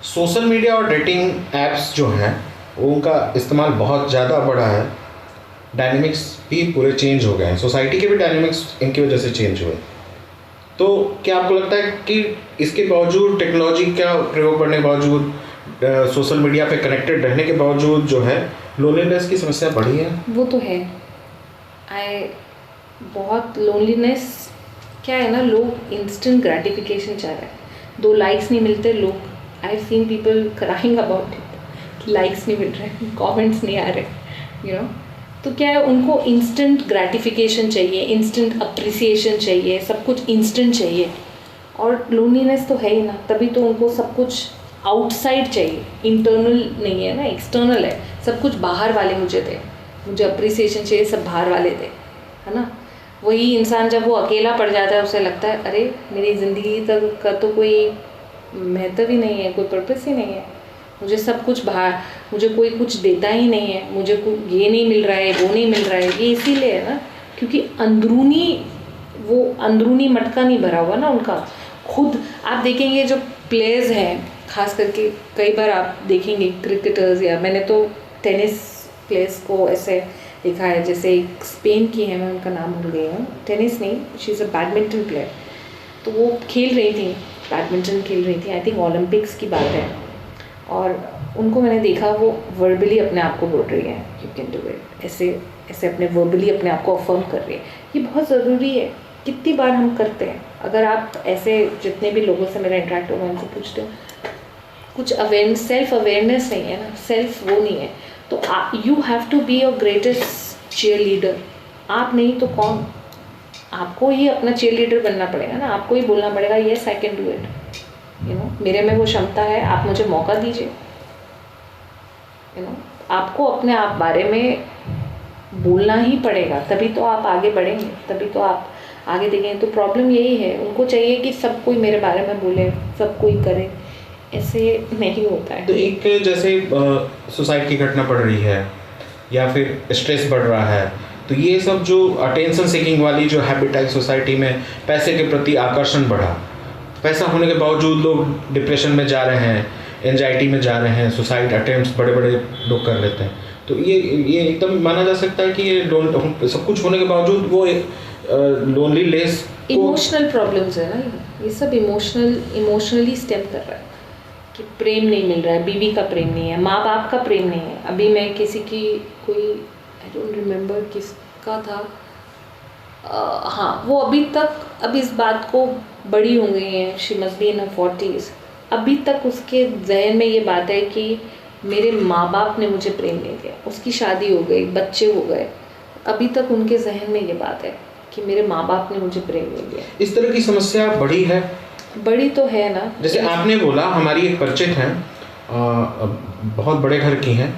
Social media और dating apps जो हैं उनका इस्तेमाल बहुत ज़्यादा बढ़ा है। डायनेमिक्स भी पूरे चेंज हो गए हैं, सोसाइटी के भी डायनेमिक्स इनकी वजह से चेंज हुए। तो क्या आपको लगता है कि इसके बावजूद, टेक्नोलॉजी का प्रयोग करने के बावजूद, सोशल मीडिया पे कनेक्टेड रहने के बावजूद जो है लोनलीनेस की समस्या बढ़ी है? वो तो है। बहुत लोनलीनेस क्या है ना, लोग इंस्टेंट ग्रेटिफिकेशन चाह रहे हैं। 2 लाइक्स नहीं मिलते, लोग I have seen people crying about it कि लाइक्स नहीं मिल रहे, कमेंट्स नहीं आ रहे, यू नो। तो क्या है, उनको इंस्टेंट ग्रेटिफिकेशन चाहिए, इंस्टेंट अप्रिसिएशन चाहिए, सब कुछ इंस्टेंट चाहिए। और लोनलीनेस तो है ही ना, तभी तो उनको सब कुछ आउटसाइड चाहिए, इंटरनल नहीं है ना, एक्सटर्नल है। सब कुछ बाहर वाले मुझे दे, मुझे अप्रिसिएशन चाहिए, सब बाहर वाले दे, है ना। वही इंसान जब वो अकेला पड़ जाता है, उसे लगता है अरे मेरी ज़िंदगी तक का तो कोई महत्व ही नहीं है, कोई पर्पस ही नहीं है, मुझे सब कुछ बाहर, मुझे कोई कुछ देता ही नहीं है, मुझे ये नहीं मिल रहा है, वो नहीं मिल रहा है। ये इसीलिए है ना, क्योंकि अंदरूनी मटका नहीं भरा हुआ ना उनका खुद। आप देखेंगे जो प्लेयर्स हैं, खास करके कई बार आप देखेंगे क्रिकेटर्स, या मैंने तो टेनिस प्लेयर्स को ऐसे देखा है, जैसे एक स्पेन की है, मैं उनका नाम भूल गई हूँ, टेनिस नहीं, she is a badminton player. तो वो खेल रही थी, बैडमिंटन खेल रही थी, आई थिंक ओलंपिक्स की बात है, और उनको मैंने देखा वो वर्बली अपने आप को बोल रही है यू कैन डू इट, ऐसे ऐसे अपने वर्बली अपने आप को अफर्म कर रही है। ये बहुत ज़रूरी है। कितनी बार हम करते हैं, अगर आप ऐसे जितने भी लोगों से मेरा इंटरेक्ट होगा उनसे पूछते हो, कुछ सेल्फ अवेयरनेस नहीं है ना, सेल्फ वो नहीं है। तो you have to be your greatest cheerleader. आप नहीं तो कौन? आपको ही अपना चीयर लीडर बनना पड़ेगा ना, आपको ही बोलना पड़ेगा yes I can do it, you know, मेरे में वो क्षमता है, आप मुझे मौका दीजिए, यू नो। आपको अपने आप बारे में बोलना ही पड़ेगा, तभी तो आप आगे बढ़ेंगे, तभी तो आप आगे देखेंगे। तो प्रॉब्लम यही है, उनको चाहिए कि सब कोई मेरे बारे में बोले, सब कोई करे, ऐसे नहीं होता है। तो एक जैसे सुसाइड की घटना बढ़ रही है या फिर स्ट्रेस बढ़ रहा है, तो ये सब जो अटेंशन सीकिंग वाली जो हैबिट आई सोसाइटी में, पैसे के प्रति आकर्षण बढ़ा, पैसा होने के बावजूद लोग डिप्रेशन में जा रहे हैं, एंजाइटी में जा रहे हैं, सुसाइड अटेम्प्ट्स बड़े बड़े लोग कर लेते हैं। तो ये एकदम माना जा सकता है कि ये सब कुछ होने के बावजूद वो लोनलीनेस, इमोशनल प्रॉब्लम्स है ना, ये सब इमोशनली स्टेम कर रहा है कि प्रेम नहीं मिल रहा है, बीवी का प्रेम नहीं है, माँ बाप का प्रेम नहीं है। अभी मैं किसी की कोई आई डोंट रिमेम्बर किसका था, हाँ, वो अब इस बात को बड़ी हो गई है, she must be in her 40s, अभी तक उसके जहन में ये बात है कि मेरे माँ बाप ने मुझे प्रेम नहीं दिया। उसकी शादी हो गई, बच्चे हो गए, अभी तक उनके जहन में ये बात है कि मेरे माँ बाप ने मुझे प्रेम नहीं दिया। इस तरह की समस्या बढ़ी है, बड़ी तो है ना। जैसे आपने बोला, हमारी एक परिचित हैं, बहुत बड़े घर की हैं,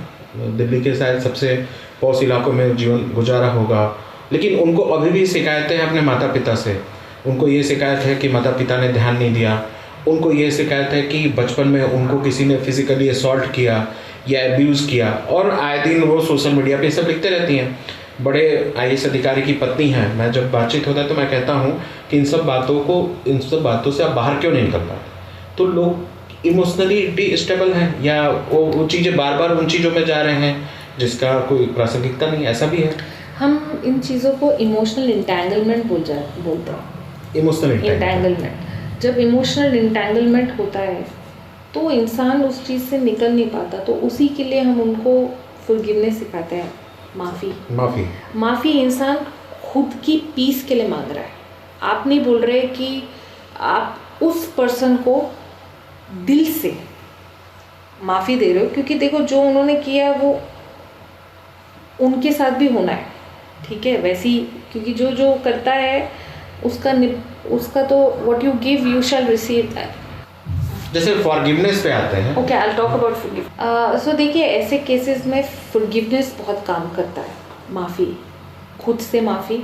दिल्ली के शायद सबसे पॉश इलाकों में जीवन गुजारा होगा, लेकिन उनको अभी भी शिकायतें हैं अपने माता पिता से। उनको ये शिकायत है कि माता पिता ने ध्यान नहीं दिया, उनको ये शिकायत है कि बचपन में उनको किसी ने फिजिकली असॉल्ट किया या एब्यूज़ किया, और आए दिन वो सोशल मीडिया पे सब लिखते रहती हैं। बड़े IAS अधिकारी की पत्नी हैं, मैं जब बातचीत होता है तो मैं कहता हूँ कि इन सब बातों से आप बाहर क्यों नहीं निकल पाते। तो लोग इमोशनली डिस्टेबल हैं, या वो चीज़ें बार बार उन चीज़ों में जा रहे हैं जिसका कोई प्रासंगिकता नहीं, ऐसा भी है। हम इन चीज़ों को इमोशनल इंटैंगलमेंट बोलते हैं। इमोशनल इंटैंगलमेंट, जब इमोशनल इंटैंगलमेंट होता है तो इंसान उस चीज़ से निकल नहीं पाता, तो उसी के लिए हम उनको फॉरगिवनेस सिखाते हैं, माफ़ी। इंसान खुद की पीस के लिए मांग रहा है। आप नहीं बोल रहे कि आप उस पर्सन को दिल से माफ़ी दे रहे हो, क्योंकि देखो जो उन्होंने किया वो उनके साथ भी होना है, ठीक है, वैसी, क्योंकि जो करता है उसका तो what you give you shall receive that. जैसे फॉरगिवनेस पे आते हैं, okay, I will talk about forgive. So देखिए, ऐसे केसेस में फॉरगिवनेस बहुत काम करता है, माफ़ी, खुद से माफ़ी,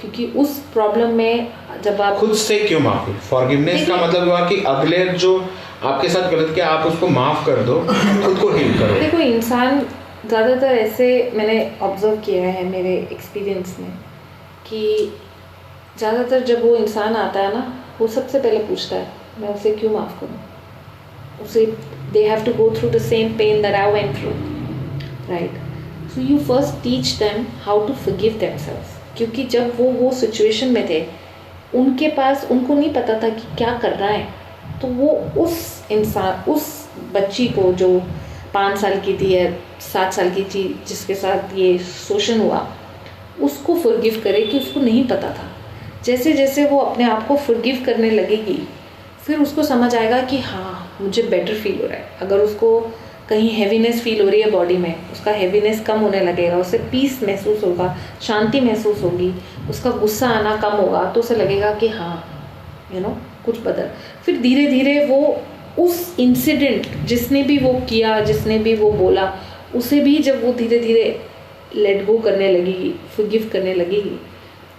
क्योंकि उस प्रॉब्लम में जब आप खुद से क्यों माफ़ी, फॉरगिवनेस का मतलब हुआ कि अगले जो आपके साथ गलत किया आप उसको माफ़ कर दो, खुद को हील करो। देखो, इंसान ज़्यादातर ऐसे मैंने ऑब्जर्व किया है मेरे एक्सपीरियंस में कि ज़्यादातर जब वो इंसान आता है ना, वो सबसे पहले पूछता है मैं उसे क्यों माफ़ करूँ, उसे they have to go through the same pain that I went through, right? So you first teach them how to forgive themselves, क्योंकि जब वो सिचुएशन में थे, उनके पास उनको नहीं पता था कि क्या कर रहा है, तो वो उस बच्ची को जो 5 साल की थी या 7 साल की थी जिसके साथ ये शोषण हुआ, उसको फॉरगिव करे कि उसको नहीं पता था। जैसे जैसे वो अपने आप को फॉरगिव करने लगेगी, फिर उसको समझ आएगा कि हाँ मुझे बेटर फील हो रहा है। अगर उसको कहीं हैवीनेस फील हो रही है बॉडी में, उसका हैवीनेस कम होने लगेगा, उसे पीस महसूस होगा, शांति महसूस होगी, उसका गुस्सा आना कम होगा, तो उसे लगेगा कि हाँ कुछ बदल। फिर धीरे धीरे वो उस इंसिडेंट जिसने भी वो किया, जिसने भी वो बोला, उसे भी जब वो धीरे धीरे लेट गो करने लगेगी, फॉरगिव करने लगेगी,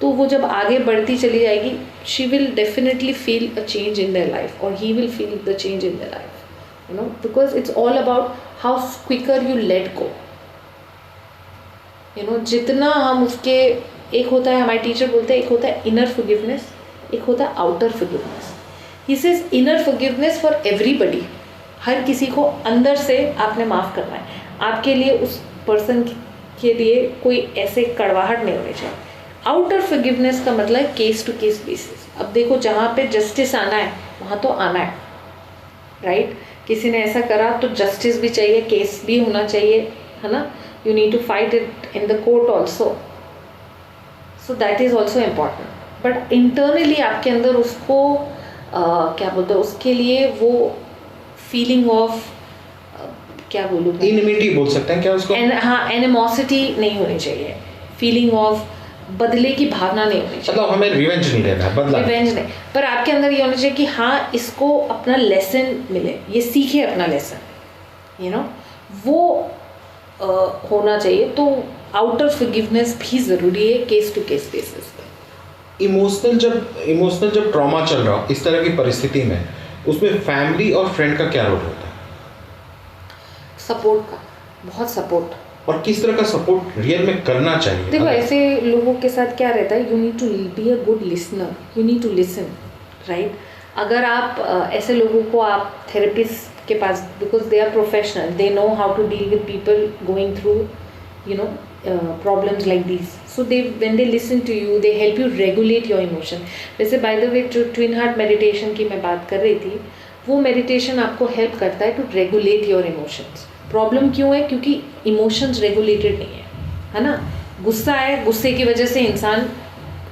तो वो जब आगे बढ़ती चली जाएगी, she will definitely feel a change in their life, और he will feel the change in their life, because it's all about how quicker you let go. जितना हम उसके, एक होता है हमारे टीचर बोलते हैं, एक होता है इनर फॉरगिवनेस, एक होता है outer forgiveness. He says inner forgiveness for everybody, हर किसी को अंदर से आपने माफ़ करना है, आपके लिए उस पर्सन के लिए कोई ऐसे कड़वाहट नहीं होनी चाहिए। आउटर फॉरगिवनेस का मतलब केस टू केस बेसिस। अब देखो जहाँ पे जस्टिस आना है वहाँ तो आना है, राइट? किसी ने ऐसा करा तो जस्टिस भी चाहिए, केस भी होना चाहिए, है ना? You need to fight it in the court also, so that is also important. But internally आपके अंदर उसको क्या बोलते हैं, उसके लिए वो फीलिंग ऑफ क्या बोलूँ, इनमिटी बोल सकते हैं क्या उसको? हाँ, एनिमोसिटी नहीं होनी चाहिए, फीलिंग ऑफ बदले की भावना नहीं होनी चाहिए। मतलब हमें रिवेंज नहीं लेना, बदला रिवेंज नहीं, पर आपके अंदर ये होना चाहिए कि हाँ इसको अपना लेसन मिले, ये सीखे अपना लेसन, वो होना चाहिए। तो आउटर फॉरगिवनेस भी ज़रूरी है केस टू केस बेसिस पे। इमोशनल जब ट्रॉमा चल रहा हो इस तरह की परिस्थिति में, उसमें फैमिली और फ्रेंड का क्या रोल होता है? सपोर्ट का, बहुत सपोर्ट। और किस तरह का सपोर्ट रियल में करना चाहिए? देखो ऐसे लोगों के साथ क्या रहता है, you need to be a good listener, you need to listen, right? अगर आप ऐसे लोगों को आप थेरेपिस्ट के पास, because they are professional, they know how to deal with people going through problems like these, so when they listen to you, they help you regulate your emotion. वैसे by the way जो twin heart meditation की मैं बात कर रही थी, वो meditation आपको हेल्प करता है to regulate your emotions. Problem क्यों है? क्योंकि इमोशंस रेगुलेटेड नहीं है ना? गुस्सा है, गुस्से की वजह से इंसान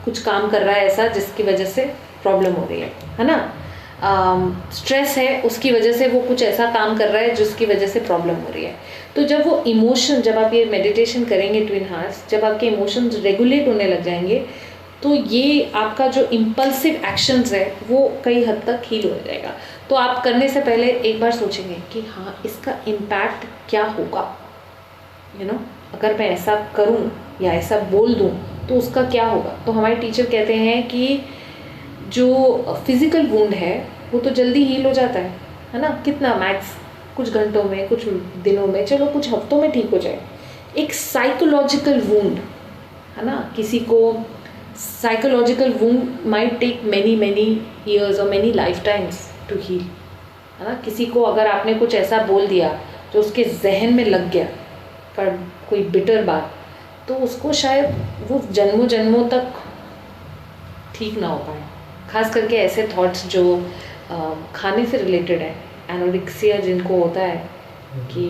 कुछ काम कर रहा है ऐसा जिसकी वजह से प्रॉब्लम हो रही है ना? स्ट्रेस है, उसकी वजह से वो कुछ ऐसा काम कर रहा है जिसकी वजह से प्रॉब्लम हो रही है। तो जब वो इमोशन, जब आप ये मेडिटेशन करेंगे ट्विन हार्ट्स, जब आपके इमोशंस रेगुलेट होने लग जाएंगे, तो ये आपका जो इम्पल्सिव एक्शंस है वो कई हद तक हील हो जाएगा। तो आप करने से पहले एक बार सोचेंगे कि हाँ इसका इम्पैक्ट क्या होगा, अगर मैं ऐसा करूँ या ऐसा बोल दूँ तो उसका क्या होगा। तो हमारे टीचर कहते हैं कि जो फिज़िकल वुंड है वो तो जल्दी हील हो जाता है ना? कितना मैक्स कुछ घंटों में, कुछ दिनों में, चलो कुछ हफ्तों में ठीक हो जाए। एक साइकोलॉजिकल वुंड है ना, किसी को psychological wound might take many years और many lifetimes to heal, है ना? किसी को अगर आपने कुछ ऐसा बोल दिया जो उसके जहन में लग गया, पर कोई बिटर बात, तो उसको शायद वो जन्मों जन्मों तक ठीक ना हो पाए। खास करके ऐसे थॉट्स जो खाने से रिलेटेड है, एनोरेक्सिया जिनको होता है कि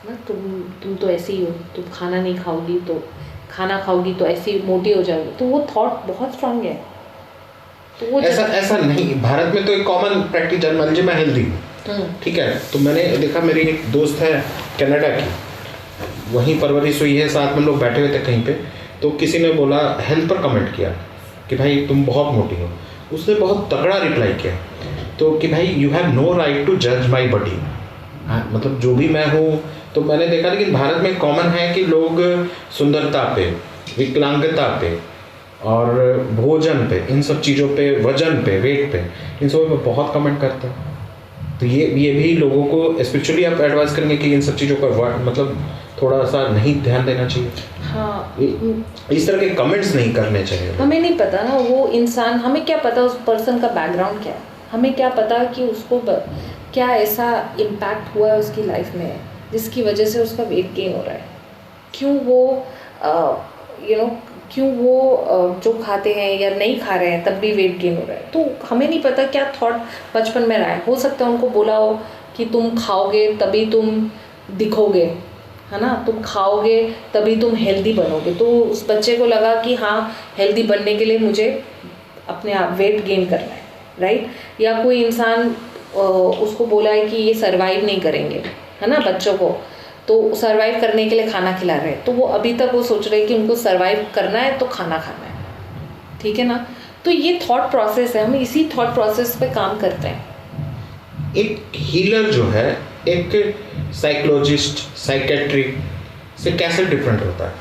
ना तुम तो ऐसी ही हो, तुम खाना नहीं खाओगी तो खाना खाओगी तो ऐसी मोटी हो जाओगी, तो वो थॉट बहुत स्ट्रांग है। तो वो ऐसा नहीं, भारत में तो एक कॉमन प्रैक्टिस जन मान लीजिए मैं हेल्दी हूँ, ठीक है, तो मैंने देखा मेरी एक दोस्त है कनाडा की, वहीं परवरिश हुई है, साथ में लोग बैठे हुए थे कहीं पे, तो किसी ने बोला हेल्थ पर कमेंट किया कि भाई तुम बहुत मोटी हो, उसने बहुत तगड़ा रिप्लाई किया तो कि भाई you have no right to जज माई बॉडी, मतलब जो भी मैं हूँ। तो मैंने देखा लेकिन भारत में कॉमन है कि लोग सुंदरता पे, विकलांगता पे और भोजन पे, इन सब चीज़ों पे, वजन पे, वेट पे, इन सब पे बहुत कमेंट करते हैं। तो ये भी लोगों को स्पिरिचुअली आप एडवाइस करेंगे कि इन सब चीज़ों का मतलब थोड़ा सा नहीं ध्यान देना चाहिए। हाँ, इस तरह के कमेंट्स नहीं करने चाहिए। हमें नहीं पता ना वो इंसान, हमें क्या पता उस पर्सन का बैकग्राउंड क्या है, हमें क्या पता कि उसको क्या ऐसा इम्पैक्ट हुआ है उसकी लाइफ में जिसकी वजह से उसका वेट गेन हो रहा है, क्यों वो क्यों वो जो खाते हैं या नहीं खा रहे हैं तब भी वेट गेन हो रहा है। तो हमें नहीं पता क्या थॉट बचपन में रहा है। हो सकता है उनको बोला हो कि तुम खाओगे तभी तुम दिखोगे, है ना, तुम खाओगे तभी तुम हेल्दी बनोगे। तो उस बच्चे को लगा कि हाँ, हेल्दी बनने के लिए मुझे अपने आप वेट गेन करना है, राइट। या कोई इंसान उसको बोला है कि ये सर्वाइव नहीं करेंगे, है ना, बच्चों को तो सर्वाइव करने के लिए खाना खिला रहे हैं, तो वो अभी तक वो सोच रहे हैं कि उनको सर्वाइव करना है तो खाना खाना है, ठीक है ना। तो ये थॉट प्रोसेस है, हम इसी थॉट प्रोसेस पे काम करते हैं। एक हीलर जो है एक साइकोलॉजिस्ट साइकेट्रिक से कैसे डिफरेंट होता है?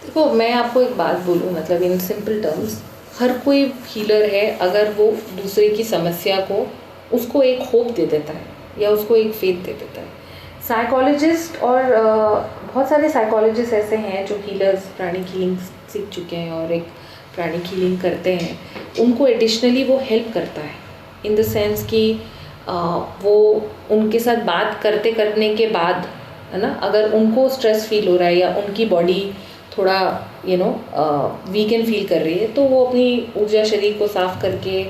देखो, मैं आपको एक बात बोलूँ, मतलब इन सिंपल टर्म्स, हर कोई हीलर है अगर वो दूसरे की समस्या को उसको एक होप दे देता है या उसको एक फेथ दे देता है। साइकोलॉजिस्ट और बहुत सारे साइकोलॉजिस्ट ऐसे हैं जो हीलर्स, प्राणिक हीलिंग सीख चुके हैं और एक प्राणिक हीलिंग करते हैं, उनको एडिशनली वो हेल्प करता है इन द सेंस कि वो उनके साथ बात करने के बाद, है ना, अगर उनको स्ट्रेस फील हो रहा है या उनकी बॉडी थोड़ा वीकन फील कर रही है तो वो अपनी ऊर्जा, शरीर को साफ करके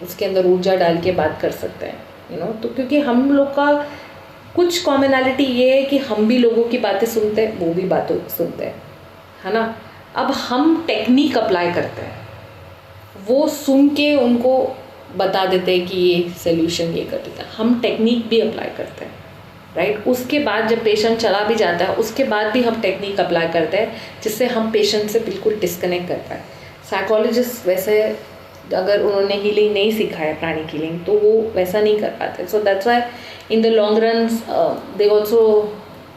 उसके अंदर ऊर्जा डाल के बात कर सकते हैं, तो क्योंकि हम लोग का कुछ कॉमनैलिटी ये है कि हम भी लोगों की बातें सुनते हैं, वो भी बातें सुनते हैं, है ना। अब हम टेक्निक अप्लाई करते हैं, वो सुन के उनको बता देते हैं कि ये सोल्यूशन ये कर देता है, हम टेक्निक भी अप्लाई करते हैं, राइट। उसके बाद जब पेशेंट चला भी जाता है उसके बाद भी हम टेक्निक अप्लाई करते हैं जिससे हम पेशेंट से बिल्कुल डिस्कनेक्ट कर पाए। साइकोलॉजिस्ट वैसे अगर उन्होंने हीलिंग नहीं सीखा है, प्राणिक हीलिंग, तो वो वैसा नहीं कर पाते। So that's why in the long run they also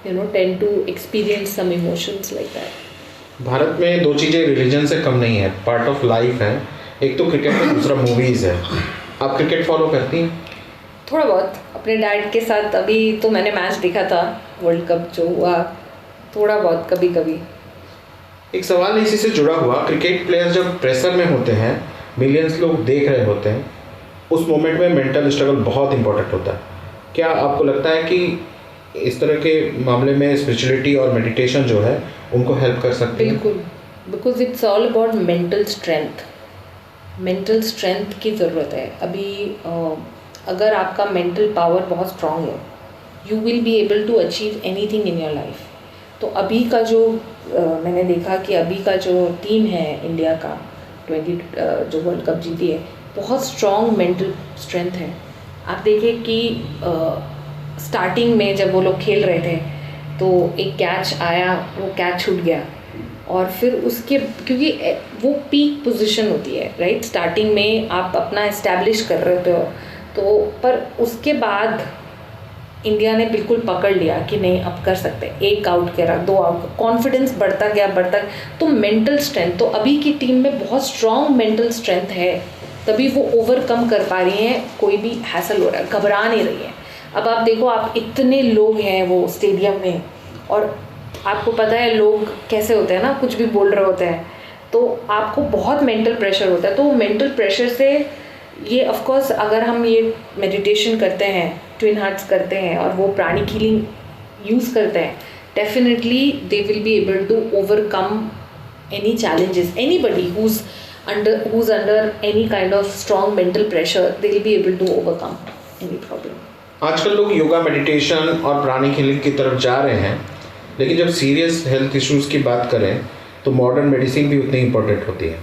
tend to experience some emotions like that. Bharat में दो चीज़ें रिलीजन से कम नहीं है, पार्ट ऑफ लाइफ है, एक तो क्रिकेट है, दूसरा मूवीज़ है। आप क्रिकेट फॉलो करती हैं? थोड़ा बहुत अपने डैड के साथ। अभी तो मैंने मैच देखा था, वर्ल्ड कप जो हुआ, थोड़ा बहुत कभी कभी। एक सवाल इसी से जुड़ा हुआ, क्रिकेट प्लेयर्स जब प्रेशर में होते हैं, मिलियंस लोग देख रहे होते हैं, उस मोमेंट में मेंटल स्ट्रगल बहुत इंपॉर्टेंट होता है। क्या आपको लगता है कि इस तरह के मामले में स्पिरिचुअलिटी और मेडिटेशन जो है उनको हेल्प कर सकती है? बिल्कुल, because it's all about mental strength. Mental strength की ज़रूरत है अभी। अगर आपका मेंटल पावर बहुत स्ट्रांग है, you will be able to achieve anything in your life. तो अभी का जो मैंने देखा कि अभी का जो टीम है इंडिया का 20 जो वर्ल्ड कप जीती है, बहुत स्ट्रांग मेंटल स्ट्रेंथ है। आप देखिए कि स्टार्टिंग में जब वो लोग खेल रहे थे तो एक कैच आया, वो कैच छूट गया, और फिर उसके, क्योंकि वो पीक पोजीशन होती है, राइट। स्टार्टिंग में आप अपना इस्टेब्लिश कर रहे होते हो, तो पर उसके बाद इंडिया ने बिल्कुल पकड़ लिया कि नहीं, अब कर सकते हैं। 1 आउट करा, 2 आउट, कॉन्फिडेंस बढ़ता गया। तो मेंटल स्ट्रेंथ, तो अभी की टीम में बहुत स्ट्रांग मेंटल स्ट्रेंथ है, तभी वो ओवरकम कर पा रही हैं। कोई भी हैसल हो रहा है, घबरा नहीं रही है। अब आप देखो, आप इतने लोग हैं वो स्टेडियम में, और आपको पता है लोग कैसे होते हैं ना, कुछ भी बोल रहे होते हैं, तो आपको बहुत मेंटल प्रेशर होता है। तो मेंटल प्रेशर से ये ऑफ कोर्स, अगर हम ये मेडिटेशन करते हैं, ट्विन हार्ट्स करते हैं और वो प्राणिक हीलिंग यूज़ करते हैं, definitely they will be able to overcome any challenges. Anybody who's under any kind of strong mental pressure, they will be able to overcome any problem. आजकल लोग yoga, meditation और pranic healing की तरफ जा रहे हैं, लेकिन जब सीरियस हेल्थ इश्यूज़ की बात करें तो मॉडर्न मेडिसिन भी उतनी इम्पोर्टेंट होती है।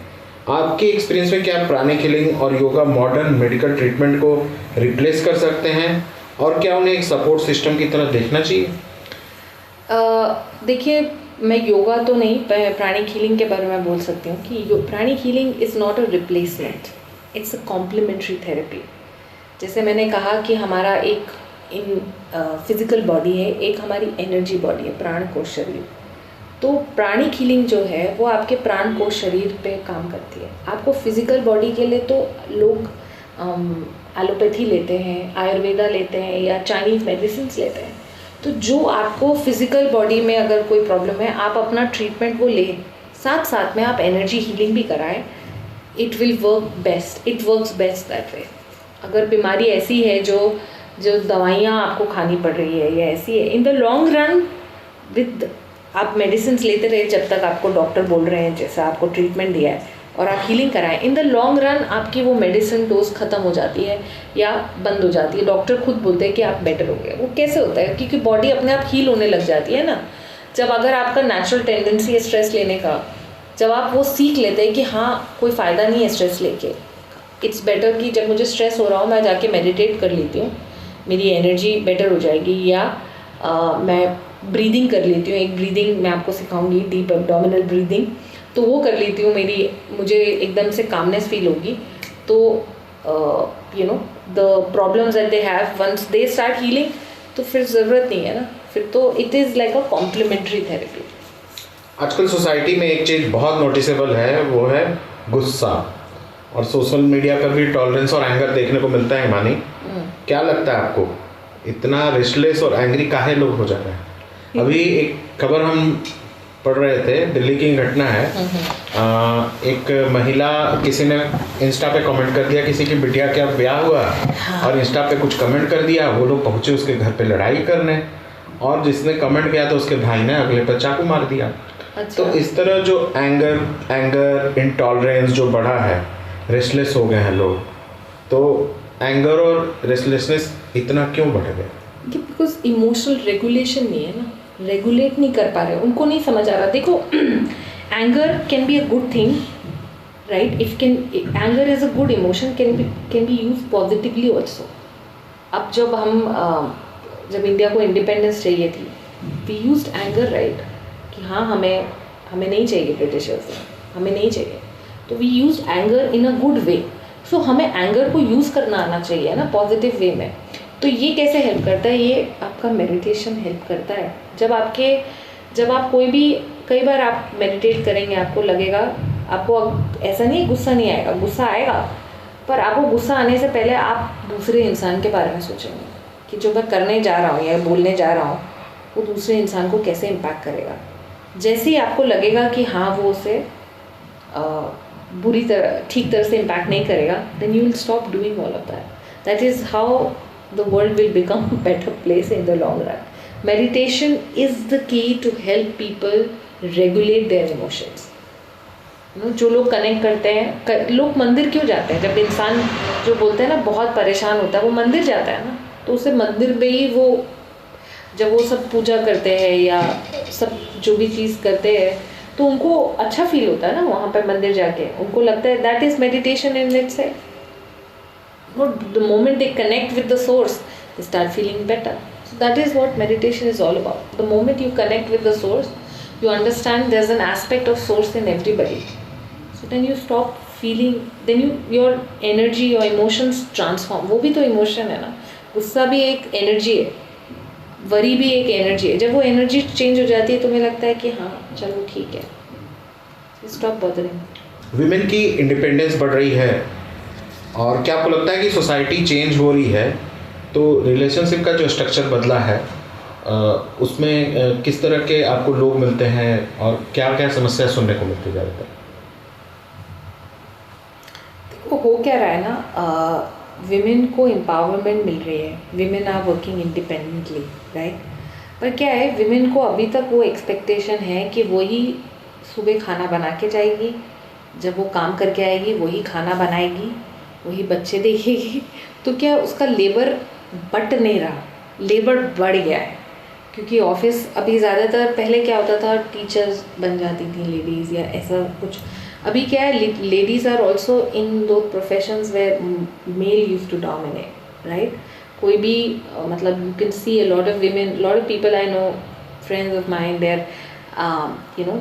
आपके एक्सपीरियंस में क्या प्राणिक हीलिंग और योगा मॉडर्न मेडिकल ट्रीटमेंट को रिप्लेस कर सकते हैं, और क्या उन्हें एक सपोर्ट सिस्टम की तरह देखना चाहिए? देखिए, मैं योगा तो नहीं, प्राणिक हीलिंग के बारे में बोल सकती हूँ कि pranic healing is not a replacement, it's a complementary therapy. जैसे मैंने कहा कि हमारा एक फिजिकल बॉडी है, एक हमारी एनर्जी बॉडी है, प्राण कोश शरीर। तो प्राणिक हीलिंग जो है वो आपके प्राण कोश शरीर पे काम करती है। आपको फिजिकल बॉडी के लिए तो लोग एलोपैथी लेते हैं, आयुर्वेदा लेते हैं या चाइनीज़ मेडिसिन लेते हैं। तो जो आपको फिजिकल बॉडी में अगर कोई प्रॉब्लम है, आप अपना ट्रीटमेंट वो लें, साथ साथ में आप एनर्जी हीलिंग भी कराएं, it will work best, it works best that way. अगर बीमारी ऐसी है जो जो दवाइयाँ आपको खानी पड़ रही है या ऐसी है, इन द लॉन्ग रन विद आप मेडिसिन लेते रहे जब तक आपको डॉक्टर बोल रहे हैं, जैसा आपको ट्रीटमेंट दिया है और आप हीलिंग कराएं, इन द लॉन्ग रन आपकी वो मेडिसिन डोज ख़त्म हो जाती है या बंद हो जाती है। डॉक्टर खुद बोलते हैं कि आप बेटर हो गए। वो कैसे होता है? क्योंकि बॉडी अपने आप हील होने लग जाती है ना। जब अगर आपका नेचुरल टेंडेंसी है स्ट्रेस लेने का, जब आप वो सीख लेते हैं कि हाँ कोई फ़ायदा नहीं है स्ट्रेस लेके, इट्स बेटर कि जब मुझे स्ट्रेस हो रहा हो मैं जाके मेडिटेट कर लेती हूँ, मेरी एनर्जी बेटर हो जाएगी, या मैं ब्रीदिंग कर लेती हूँ। एक ब्रीदिंग मैं आपको सिखाऊंगी, डीप एब्डोमिनल ब्रीदिंग, तो वो कर लेती हूँ, मुझे एकदम से कामनेस फील होगी। तो you know the problems that they have once they start healing, तो फिर ज़रूरत नहीं है ना, फिर तो it is like a complementary therapy. आजकल सोसाइटी में एक चीज़ बहुत नोटिसेबल है, वो है गुस्सा, और सोशल मीडिया पर भी टॉलरेंस और एंगर देखने को मिलता है। मानी, क्या लगता है आपको, इतना रेस्टलेस और एंग्री काहे लोग हो जा रहे हैं? अभी एक खबर हम पढ़ रहे थे, दिल्ली की घटना है। एक महिला, किसी ने इंस्टा पे कमेंट कर दिया, किसी की बिटिया का ब्याह हुआ, हाँ। और इंस्टा पे कुछ कमेंट कर दिया, वो लोग पहुंचे उसके घर पे लड़ाई करने, और जिसने कमेंट किया तो उसके भाई ने अगले पर चाकू मार दिया। अच्छा। तो इस तरह जो एंगर इंटॉलरेंस जो बढ़ा है, रेस्टलेस हो गए हैं लोग, तो एंगर और रेस्टलेसनेस इतना क्यों बढ़ गया? बिकॉज इमोशनल रेगुलेशन नहीं है ना, रेगुलेट नहीं कर पा रहे, उनको नहीं समझ आ रहा। देखो anger can be a good thing, right? If can anger is a good emotion, can be use positively also. अब जब इंडिया को इंडिपेंडेंस चाहिए थी, वी यूज्ड एंगर, राइट? कि हाँ हमें नहीं चाहिए ब्रिटिशर्स, हमें नहीं चाहिए, तो we used anger in a good way. So हमें एंगर को यूज़ करना आना चाहिए ना पॉजिटिव वे में। तो ये कैसे हेल्प करता है? ये आपका मेडिटेशन हेल्प करता है। जब आप कोई भी, कई बार आप मेडिटेट करेंगे, आपको लगेगा, आपको ऐसा नहीं गुस्सा नहीं आएगा, गुस्सा आएगा, पर आपको गुस्सा आने से पहले आप दूसरे इंसान के बारे में सोचेंगे कि जो मैं करने जा रहा हूँ या बोलने जा रहा हूँ वो दूसरे इंसान को कैसे इम्पैक्ट करेगा। जैसे ही आपको लगेगा कि हाँ वो उसे ठीक तरह से इम्पैक्ट नहीं करेगा, then you will stop doing all of that. That is how the world will become a better place in the long run. Meditation is the key to help people regulate their emotions. जो लोग connect करते हैं, लोग मंदिर क्यों जाते हैं? जब इंसान जो बोलते हैं ना बहुत परेशान होता है, वो मंदिर जाता है ना, तो उसे मंदिर में ही वो जब वो सब पूजा करते हैं या सब जो भी चीज़ करते हैं, तो उनको अच्छा फील होता है ना वहाँ पर मंदिर जाके, उनको लगता है that is meditation in itself. The moment they connect with the source, they start feeling better. So that is what meditation is all about. The moment you connect with the source, you understand there's an aspect of source in everybody. So then you stop feeling, then your energy, your emotions transform. वो भी तो emotion है ना, गुस्सा भी एक energy है, worry भी एक energy है। जब वो energy change हो जाती है तो मुझे लगता है कि हाँ चलो ठीक है, stop bothering. विमेन की इंडिपेंडेंस बढ़ रही है, और क्या आपको लगता है कि सोसाइटी चेंज हो रही है, तो रिलेशनशिप का जो स्ट्रक्चर बदला है उसमें किस तरह के आपको लोग मिलते हैं और क्या क्या समस्या सुनने को मिलती है ज़्यादातर? देखो हो क्या रहा है ना, विमेन को एम्पावरमेंट मिल रही है, women are working independently, right? पर क्या है, विमेन को अभी तक वो एक्सपेक्टेशन है कि वही सुबह खाना बना के जाएगी, जब वो काम करके आएगी वही खाना बनाएगी, वही बच्चे देखेगी। तो क्या उसका लेबर बट नहीं रहा, लेबर बढ़ गया है। क्योंकि ऑफिस अभी ज़्यादातर, पहले क्या होता था टीचर्स बन जाती थी लेडीज़ या ऐसा कुछ, अभी क्या है ladies are also into professions where male use to dominate, right? कोई भी मतलब you can see a lot of women, lot of people I know, friends of mine, they are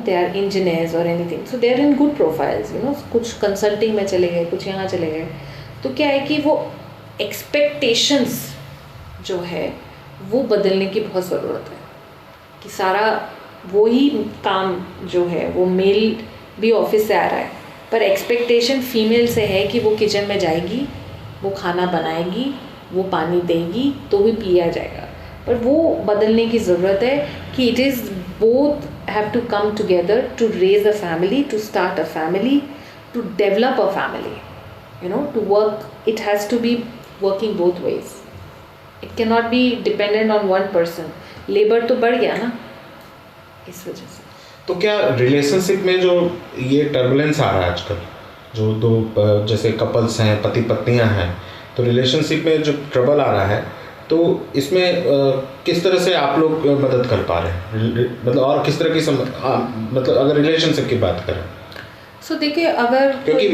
they are engineers or anything, so they are in good profiles, कुछ consulting में चले गए, कुछ यहाँ चले गए। तो क्या है कि वो एक्सपेक्टेशंस जो है वो बदलने की बहुत ज़रूरत है, कि सारा वही काम जो है वो मेल भी ऑफिस से आ रहा है, पर एक्सपेक्टेशन फीमेल से है कि वो किचन में जाएगी, वो खाना बनाएगी, वो पानी देगी तो भी पिया जाएगा। पर वो बदलने की ज़रूरत है कि it is both have to come together to raise a family, to start a family, to develop a family, to work. It has to be working both ways. It can not be dependent on one person. Labour तो बढ़ गया ना इस वजह से। तो क्या relationship में जो ये टर्बुलेंस आ रहा है आजकल, जो दो जैसे कपल्स हैं, पति पत्नियां हैं, तो रिलेशनशिप में जो ट्रबल आ रहा है, तो इसमें किस तरह से आप लोग मदद कर पा रहे हैं, मतलब और किस तरह की मतलब अगर रिलेशनशिप की बात करें? सो देखिए, अगर क्योंकि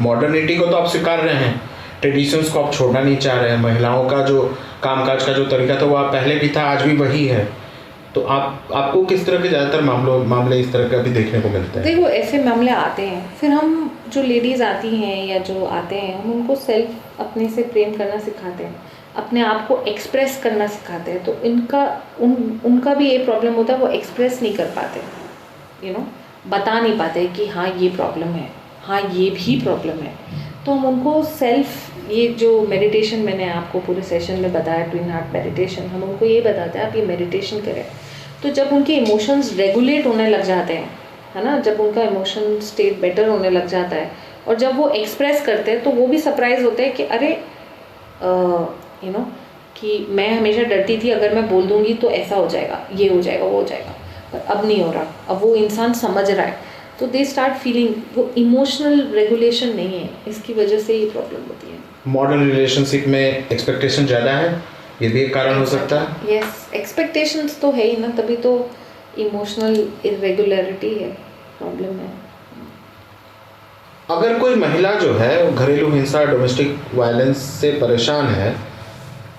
मॉडर्निटी को तो आप स्वीकार रहे हैं, ट्रेडिशंस को आप छोड़ना नहीं चाह रहे हैं, महिलाओं का जो कामकाज का जो तरीका था वो आप पहले भी था, आज भी वही है, तो आपको किस तरह के ज़्यादातर मामले इस तरह का भी देखने को मिलते हैं? देखो, ऐसे मामले आते हैं, फिर हम जो लेडीज़ आती हैं या जो आते हैं, हम उनको सेल्फ अपने से प्रेम करना सिखाते हैं, अपने आप को एक्सप्रेस करना सिखाते हैं। तो उनका भी ये प्रॉब्लम होता है, वो एक्सप्रेस नहीं कर पाते, बता नहीं पाते कि हाँ ये प्रॉब्लम है, हाँ ये भी प्रॉब्लम है। तो हम उनको सेल्फ, ये जो मेडिटेशन मैंने आपको पूरे सेशन में बताया, ट्विन हार्ट मेडिटेशन, हम उनको ये बताते हैं आप ये मेडिटेशन करें। तो जब उनके इमोशंस रेगुलेट होने लग जाते हैं, है ना, जब उनका इमोशन स्टेट बेटर होने लग जाता है, और जब वो एक्सप्रेस करते हैं, तो वो भी सरप्राइज होते हैं कि अरे कि मैं हमेशा डरती थी, अगर मैं बोल दूंगी तो ऐसा हो जाएगा, ये हो जाएगा, वो हो जाएगा, पर अब नहीं हो रहा, अब वो इंसान समझ रहा है। तो दे स्टार्ट फीलिंग, वो इमोशनल रेगुलेशन नहीं है, इसकी वजह से ये प्रॉब्लम होती है। मॉडर्न रिलेशनशिप में एक्सपेक्टेशन ज़्यादा है, ये भी एक कारण हो सकता है। यस, एक्सपेक्टेशंस तो है ही ना, तभी तो इमोशनल इरेगुलरिटी है, प्रॉब्लम है। अगर कोई महिला जो है घरेलू हिंसा, डोमेस्टिक वायलेंस से परेशान है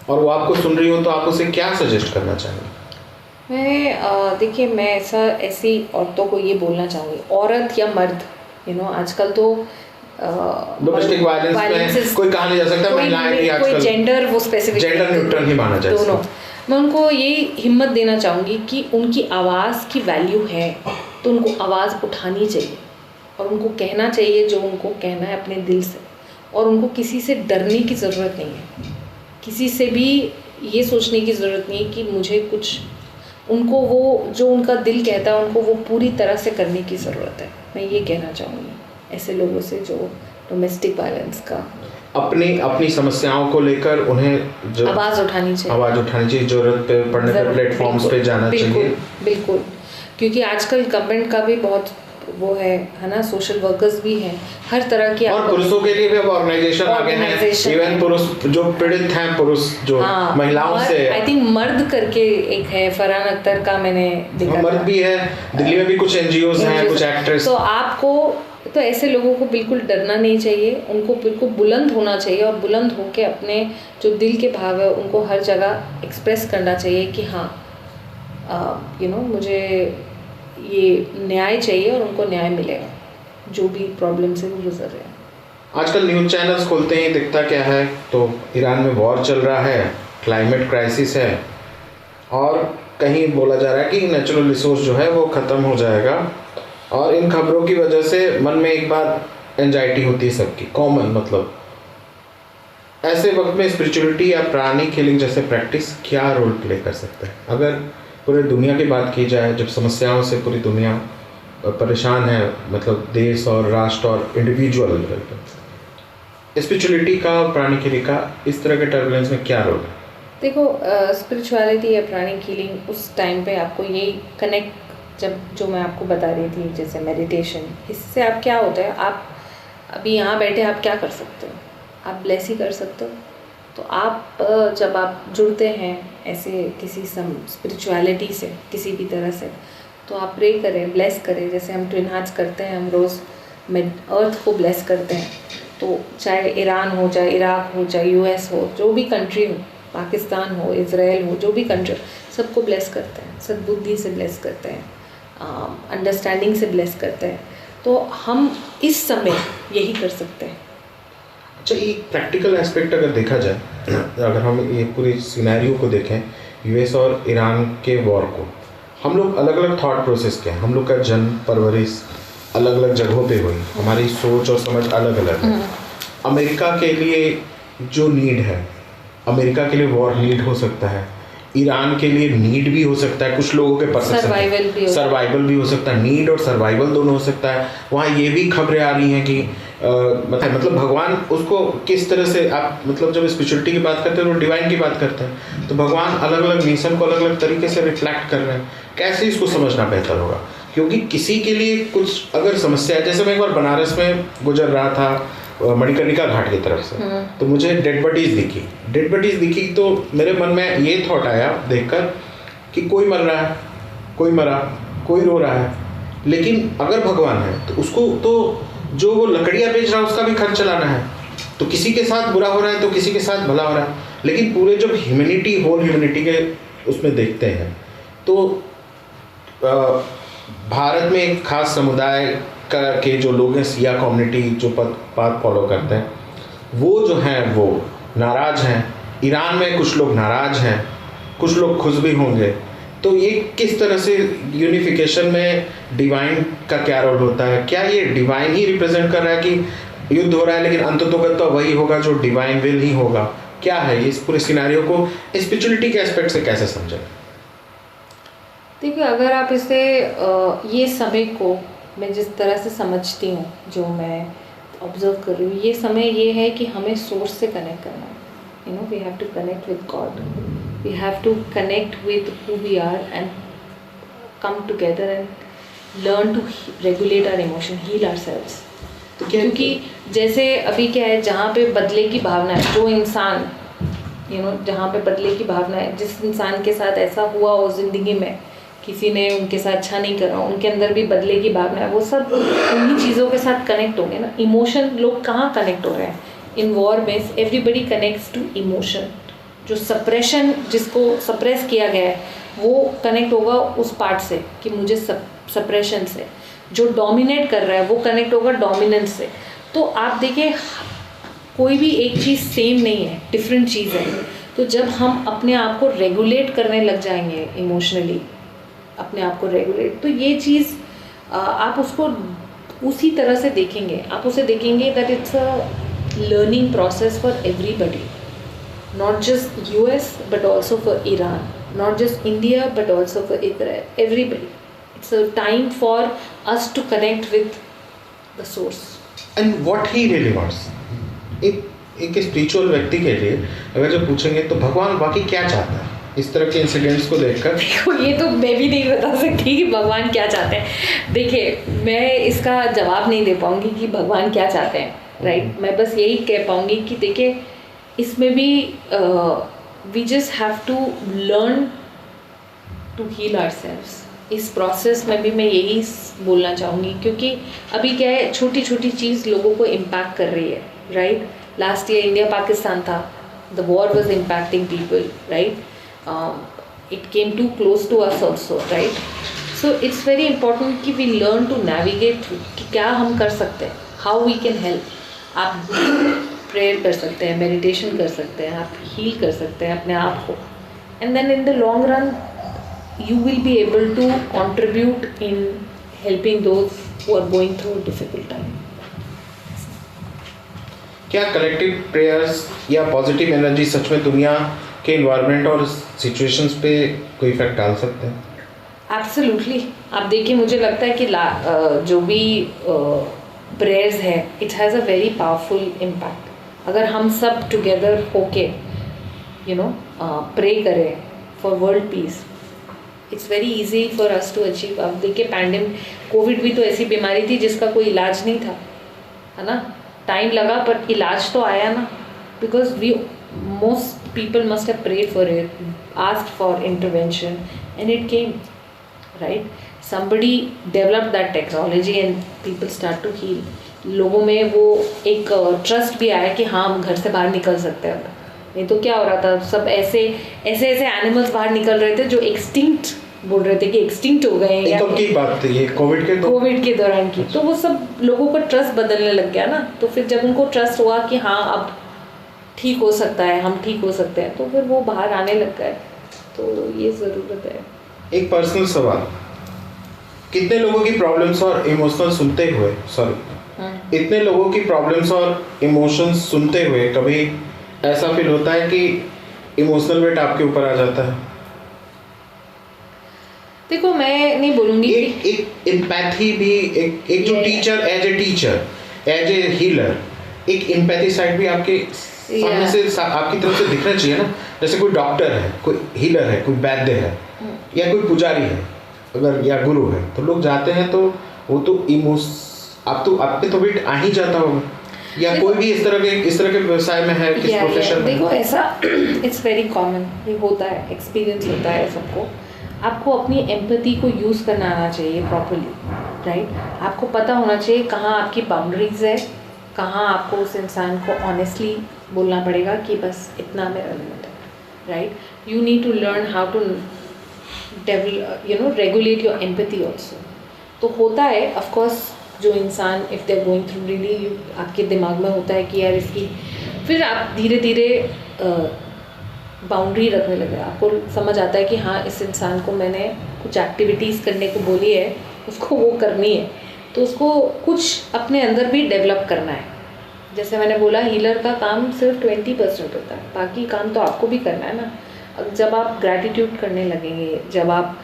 और वो आपको सुन रही हो, तो आप उसे क्या सजेस्ट करना चाहेंगे? देखिए, मैं ऐसी औरतों को ये बोलना चाहूँगी, औरत या मर्द, आजकल तो डोमेस्टिक वायलेंस में कोई कहा नहीं जा सकता, महिलाएं भी आजकल कोई जेंडर, वो स्पेसिफिक जेंडर न्यूट्रल ही माना जाए दोनों। मैं उनको ये हिम्मत देना चाहूँगी कि उनकी आवाज़ की वैल्यू है, तो उनको आवाज़ उठानी चाहिए और उनको कहना चाहिए जो उनको कहना है अपने दिल से, और उनको किसी से डरने की ज़रूरत नहीं है, किसी से भी ये सोचने की ज़रूरत नहीं है कि मुझे कुछ, उनको वो जो उनका दिल कहता है उनको वो पूरी तरह से करने की ज़रूरत है। मैं ये कहना चाहूँगी ऐसे लोगों से जो डोमेस्टिक वायलेंस का अपनी समस्याओं को लेकर उन्हें जो आवाज़ उठानी चाहिए, जरूरत पे पड़ने पर प्लेटफॉर्म्स पे जाना चाहिए। बिल्कुल, क्योंकि आजकल गवर्नमेंट का भी बहुत वो है ना, सोशल वर्कर्स भी हैं, हर तरह की, और पुरुषों के लिए भी अब ऑर्गेनाइजेशन आ गए हैं, इवन पुरुष जो पीड़ित हैं, पुरुष जो महिलाओं से, आई थिंक मर्द करके एक है, फरहान अख्तर का मैंने देखा, मर्द भी है, दिल्ली में भी कुछ एनजीओज हैं, कुछ एक्ट्रेस। तो आपको तो ऐसे लोगों को बिल्कुल डरना नहीं चाहिए, उनको बिल्कुल बुलंद होना चाहिए, और बुलंद होकर अपने जो दिल के भाव है उनको हर जगह एक्सप्रेस करना चाहिए कि हाँ मुझे ये न्याय चाहिए और उनको न्याय मिलेगा, जो भी प्रॉब्लम से वो गुजर रहे हैं। आजकल न्यूज़ चैनल्स खोलते ही दिखता क्या है, तो ईरान में वॉर चल रहा है, क्लाइमेट क्राइसिस है, और कहीं बोला जा रहा है कि नेचुरल रिसोर्स जो है वो ख़त्म हो जाएगा, और इन खबरों की वजह से मन में एक बार एंजाइटी होती है सबकी, कॉमन। मतलब ऐसे वक्त में स्पिरिचुअलिटी या प्राणिक हीलिंग जैसे प्रैक्टिस क्या रोल प्ले कर सकते हैं? अगर पूरी दुनिया की बात की जाए, जब समस्याओं से पूरी दुनिया परेशान है, मतलब देश और राष्ट्र और इंडिविजुअल लेवल पर, स्पिरिचुअलिटी का, प्राणिक हीलिंग का इस तरह के टर्बुलेंस में क्या रोल है? देखो, स्पिरिचुअलिटी या प्राणिक हीलिंग उस टाइम पे आपको यही कनेक्ट, जब जो मैं आपको बता रही थी जैसे मेडिटेशन, इससे आप क्या होता है, आप अभी यहाँ बैठे आप क्या कर सकते हो, आप ब्लेस ही कर सकते हो। तो आप जब आप जुड़ते हैं ऐसे किसी स्पिरिचुअलिटी से किसी भी तरह से, तो आप प्रे करें, ब्लेस करें, जैसे हम ट्विन हार्ट्स करते हैं, हम रोज़ अर्थ को ब्लेस करते हैं। तो चाहे ईरान हो, चाहे इराक हो, चाहे यूएस हो, जो भी कंट्री हो, पाकिस्तान हो, इज़राइल हो, जो भी कंट्री, सबको ब्लेस करते हैं, सद्बुद्धि से ब्लेस करते हैं, अंडरस्टैंडिंग से ब्लेस करते हैं। तो हम इस समय यही कर सकते हैं। अच्छा, एक प्रैक्टिकल एस्पेक्ट अगर देखा जाए, अगर हम ये पूरी सिनेरियो को देखें, यूएस और ईरान के वॉर को, हम लोग अलग अलग थॉट प्रोसेस के हैं, हम लोग का जन्म परवरिश अलग अलग जगहों पे हुई, हमारी सोच और समझ अलग अलग है। अमेरिका के लिए जो नीड है, अमेरिका के लिए वॉर नीड हो सकता है, ईरान के लिए नीड भी हो सकता है, कुछ लोगों के परसेप्शन सर्वाइवल भी हो सकता है, नीड और सर्वाइवल दोनों हो सकता है। वहाँ ये भी खबरें आ रही हैं कि मतलब भगवान उसको किस तरह से आप मतलब जब स्पिरिचुअलिटी की बात करते हैं तो डिवाइन की बात करते हैं, तो भगवान अलग अलग नेशन को अलग अलग तरीके से रिफ्लेक्ट कर रहे हैं, कैसे इसको समझना बेहतर होगा? क्योंकि किसी के लिए कुछ अगर समस्या है, जैसे मैं एक बार बनारस में गुजर रहा था मणिकर्णिका घाट की तरफ से, तो मुझे डेड बॉडीज दिखी तो मेरे मन में ये थॉट आया देखकर कि कोई मर रहा है, कोई मरा, कोई रो रहा है, लेकिन अगर भगवान है तो उसको तो जो वो लकड़ियाँ बेच रहा है उसका भी खर्च चलाना है, तो किसी के साथ बुरा हो रहा है तो किसी के साथ भला हो रहा है, लेकिन पूरे जब ह्यूमैनिटी होल ह्यूमैनिटी के उसमें देखते हैं तो भारत में एक खास समुदाय के जो लोग हैं, सिया कम्युनिटी जो पाथ फॉलो करते हैं, वो जो हैं वो नाराज हैं। ईरान में कुछ लोग नाराज हैं, कुछ लोग खुश भी होंगे। तो ये किस तरह से यूनिफिकेशन में डिवाइन का क्या रोल होता है? क्या ये डिवाइन ही रिप्रेजेंट कर रहा है कि युद्ध हो रहा है लेकिन अंततोगत्वा वही होगा जो डिवाइन विल ही होगा? क्या है इस पूरे सिनेरियो को स्पिरिचुअलिटी के एस्पेक्ट से कैसे समझें? देखिए, अगर आप इसे ये समय को मैं जिस तरह से समझती हूँ, जो मैं ऑब्जर्व कर रही हूँ, ये समय ये है कि हमें सोर्स से कनेक्ट करना है। You know, we have to connect with God. We have to connect with who we are and come together and learn to regulate our emotion, heal ourselves. तो क्योंकि जैसे अभी क्या है, जहाँ पे बदले की भावना है, जो इंसान जहाँ पे बदले की भावना है, जिस इंसान के साथ ऐसा हुआ हो ज़िंदगी में, किसी ने उनके साथ अच्छा नहीं करा, उनके अंदर भी बदले की भावना है, वो सब उन्हीं चीज़ों के साथ कनेक्ट होंगे ना। इमोशन लोग कहाँ कनेक्ट हो रहे हैं? इन वॉर में एवरीबडी कनेक्ट्स टू इमोशन। जो सप्रेशन, जिसको सप्रेस किया गया है, वो कनेक्ट होगा उस पार्ट से कि मुझे सप्रेशन से। जो डोमिनेट कर रहा है वो कनेक्ट होगा डोमिनेंस से। तो आप देखिए, कोई भी एक चीज़ सेम नहीं है, डिफरेंट चीज़ है। तो जब हम अपने आप को रेगुलेट करने लग जाएंगे इमोशनली, अपने आप को रेगुलेट, तो ये चीज़ आप उसको उसी तरह से देखेंगे। आप उसे देखेंगे that it's a learning process for everybody, not just US but also for Iran, not just India but also for Israel, everybody. It's a time for us to connect with the source and what he really wants. एक spiritual व्यक्ति के लिए अगर जब पूछेंगे तो भगवान वाकई क्या चाहता है इस तरह के इंसिडेंट्स को देखकर? देखो, ये तो मैं भी नहीं बता सकती कि भगवान क्या चाहते हैं। देखिए, मैं इसका जवाब नहीं दे पाऊंगी कि भगवान क्या चाहते हैं, राइट। मैं बस यही कह पाऊंगी कि देखिए, इसमें भी we just have to learn to heal ourselves. इस प्रोसेस में भी मैं यही बोलना चाहूँगी, क्योंकि अभी क्या है, छोटी छोटी चीज़ लोगों को इम्पैक्ट कर रही है, right. Last year India Pakistan था, the war was impacting people, right. it came too close to us also, right? So it's very important कि we learn to navigate through कि क्या हम कर सकते हैं, how we can help. आप prayer कर सकते हैं, मेडिटेशन कर सकते हैं, आप हील कर सकते हैं अपने आप को, and then in the long run you will be able to contribute in helping those who are going through a difficult time. क्या कलेक्टिव प्रेयर्स या पॉजिटिव एनर्जी सच में दुनिया के इन्वायरमेंट और सिचुएशंस पे कोई इफेक्ट डाल सकते हैं? एब्सोल्युटली। आप देखिए, मुझे लगता है कि जो भी प्रेयर्स है, it has a very powerful impact. अगर हम सब टुगेदर होके प्रे करें for world peace, it's very easy for us to achieve. अब देखिए, कोविड भी तो ऐसी बीमारी थी जिसका कोई इलाज नहीं था, है ना। टाइम लगा पर इलाज तो आया ना, because most people must have prayed for it, asked for intervention, and it came, right? Somebody developed that technology and people start to heal. लोगों में वो एक ट्रस्ट भी आया कि हाँ, हम घर से बाहर निकल सकते हैं। नहीं तो क्या हो रहा था, सब ऐसे एनिमल्स बाहर निकल रहे थे जो एक्सटिंक्ट बोल रहे थे कि एक्सटिंक्ट हो गए हैं। कब की बात थी ये? कोविड के दौरान की। तो वो सब लोगों का ट्रस्ट बदलने लग गया ना। तो फिर जब उनको ट्रस्ट हुआ कि हाँ, अब ठीक हो सकता है, हम ठीक हो सकते हैं, तो फिर वो बाहर आने लग गए। तो ये ज़रूरत है। एक पर्सनल सवाल, कितने लोगों की प्रॉब्लम्स और इमोशंस सुनते हुए इतने लोगों की प्रॉब्लम्स और इमोशंस सुनते हुए कभी ऐसा फील होता है कि इमोशनल वेट आपके ऊपर आ जाता है? देखो, मैं नहीं बोलूँगी एक एम्पैथी भी, एक जो teacher as a teacher as a healer एक एम्पैथी साइड भी आपके सामने से आपकी तरफ से दिखना चाहिए ना। जैसे कोई डॉक्टर है, कोई हीलर है, कोई वैद्य है या कोई पुजारी है अगर, या गुरु है, तो लोग जाते हैं तो वो तो आप पे तो वेट आ ही जाता होगा, या कोई भी इस तरह के व्यवसाय में है, किस प्रोफेशन में। देखो ऐसा इट्स वेरी कॉमन, ये होता है, एक्सपीरियंस होता है सबको। आपको अपनी एम्पैथी को यूज़ करना आना चाहिए प्रॉपर्ली, राइट। आपको पता होना चाहिए कहाँ आपकी बाउंड्रीज है, कहाँ आपको उस इंसान को ऑनेस्टली बोलना पड़ेगा कि बस इतना मेरा लिमिट है, right. You need to learn how to develop regulate your empathy also. तो होता है ऑफकोर्स, जो इंसान if they going through really, आपके दिमाग में होता है कि यार इसकी, फिर आप धीरे धीरे बाउंड्री रखने लगे। आपको समझ आता है कि हाँ, इस इंसान को मैंने कुछ एक्टिविटीज़ करने को बोली है, उसको वो करनी है, तो उसको कुछ अपने अंदर भी डेवलप करना है। जैसे मैंने बोला, हीलर का काम सिर्फ 20% होता है, बाकी काम तो आपको भी करना है ना। अब जब आप ग्रैटिट्यूड करने लगेंगे, जब आप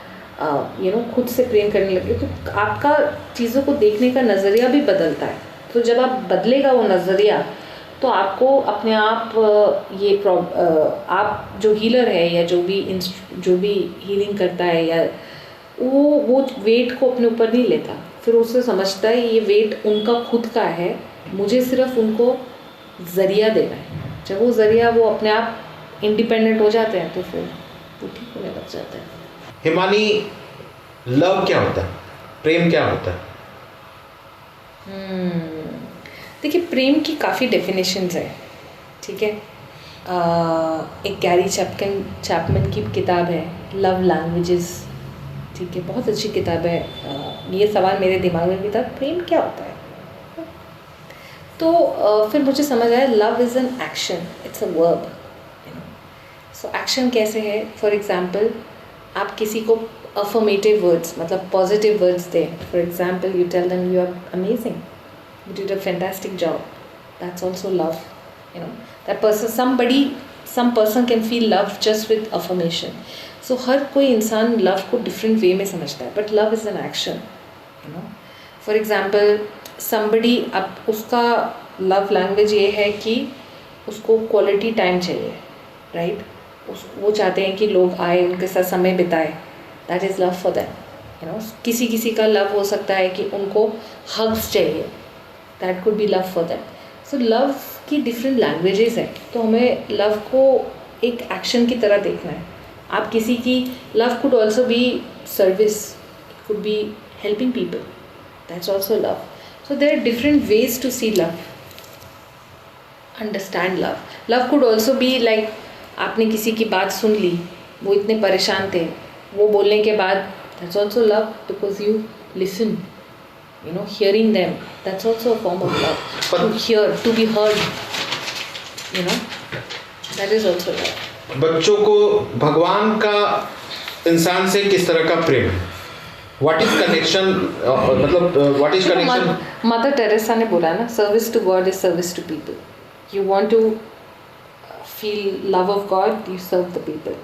खुद से प्रेम करने लगे, तो आपका चीज़ों को देखने का नज़रिया भी बदलता है। तो जब आप बदलेगा वो नज़रिया, तो आपको अपने आप आप जो हीलर है या जो भी हीलिंग करता है, या वो वेट को अपने ऊपर नहीं लेता। फिर उससे समझता है ये वेट उनका खुद का है, मुझे सिर्फ उनको ज़रिया देना है। जब वो ज़रिया वो अपने आप इंडिपेंडेंट हो जाते हैं, तो फिर वो ठीक होने लग जाता है। हिमानी, लव क्या होता है, प्रेम क्या होता है? देखिए, प्रेम की काफ़ी डेफिनेशंस है, ठीक है। एक गैरी चैपमैन की किताब है लव लैंग्वेजेस, ठीक है, बहुत अच्छी किताब है। ये सवाल मेरे दिमाग में भी था, प्रेम क्या होता है। तो फिर मुझे समझ आया, love is an action, it's a verb. So action कैसे है? फॉर एग्जाम्पल, आप किसी को अफर्मेटिव वर्ड्स, मतलब पॉजिटिव वर्ड्स दें। For example, you tell them you are amazing, you did a fantastic job, that's also love. That person, some person can feel love just with affirmation. So हर कोई इंसान love को different way में समझता है, but love is an action. For example, somebody, अब उसका love language ये है कि उसको quality time चाहिए, right? वो चाहते हैं कि लोग आए, उनके साथ समय बिताए, that is love for them. किसी का love हो सकता है कि उनको hugs चाहिए, that could be love for them. So love की different languages हैं, तो हमें love को एक action की तरह देखना है। आप किसी की love could also be service, it could be helping people, that's also love. So there are different ways to see love, understand love. Love could also be like, आपने किसी की बात सुन ली, वो इतने परेशान थे, वो बोलने के बाद, that's also love because you listen. Hearing them, that's also a form of love. To hear, to be heard, that is also love. बच्चों को भगवान का इंसान से किस तरह का प्रेम है? What is connection? मतलब what is connection? Mother Teresa ने बोला ना, service to God is service to people. You want to feel love of God, you serve the people,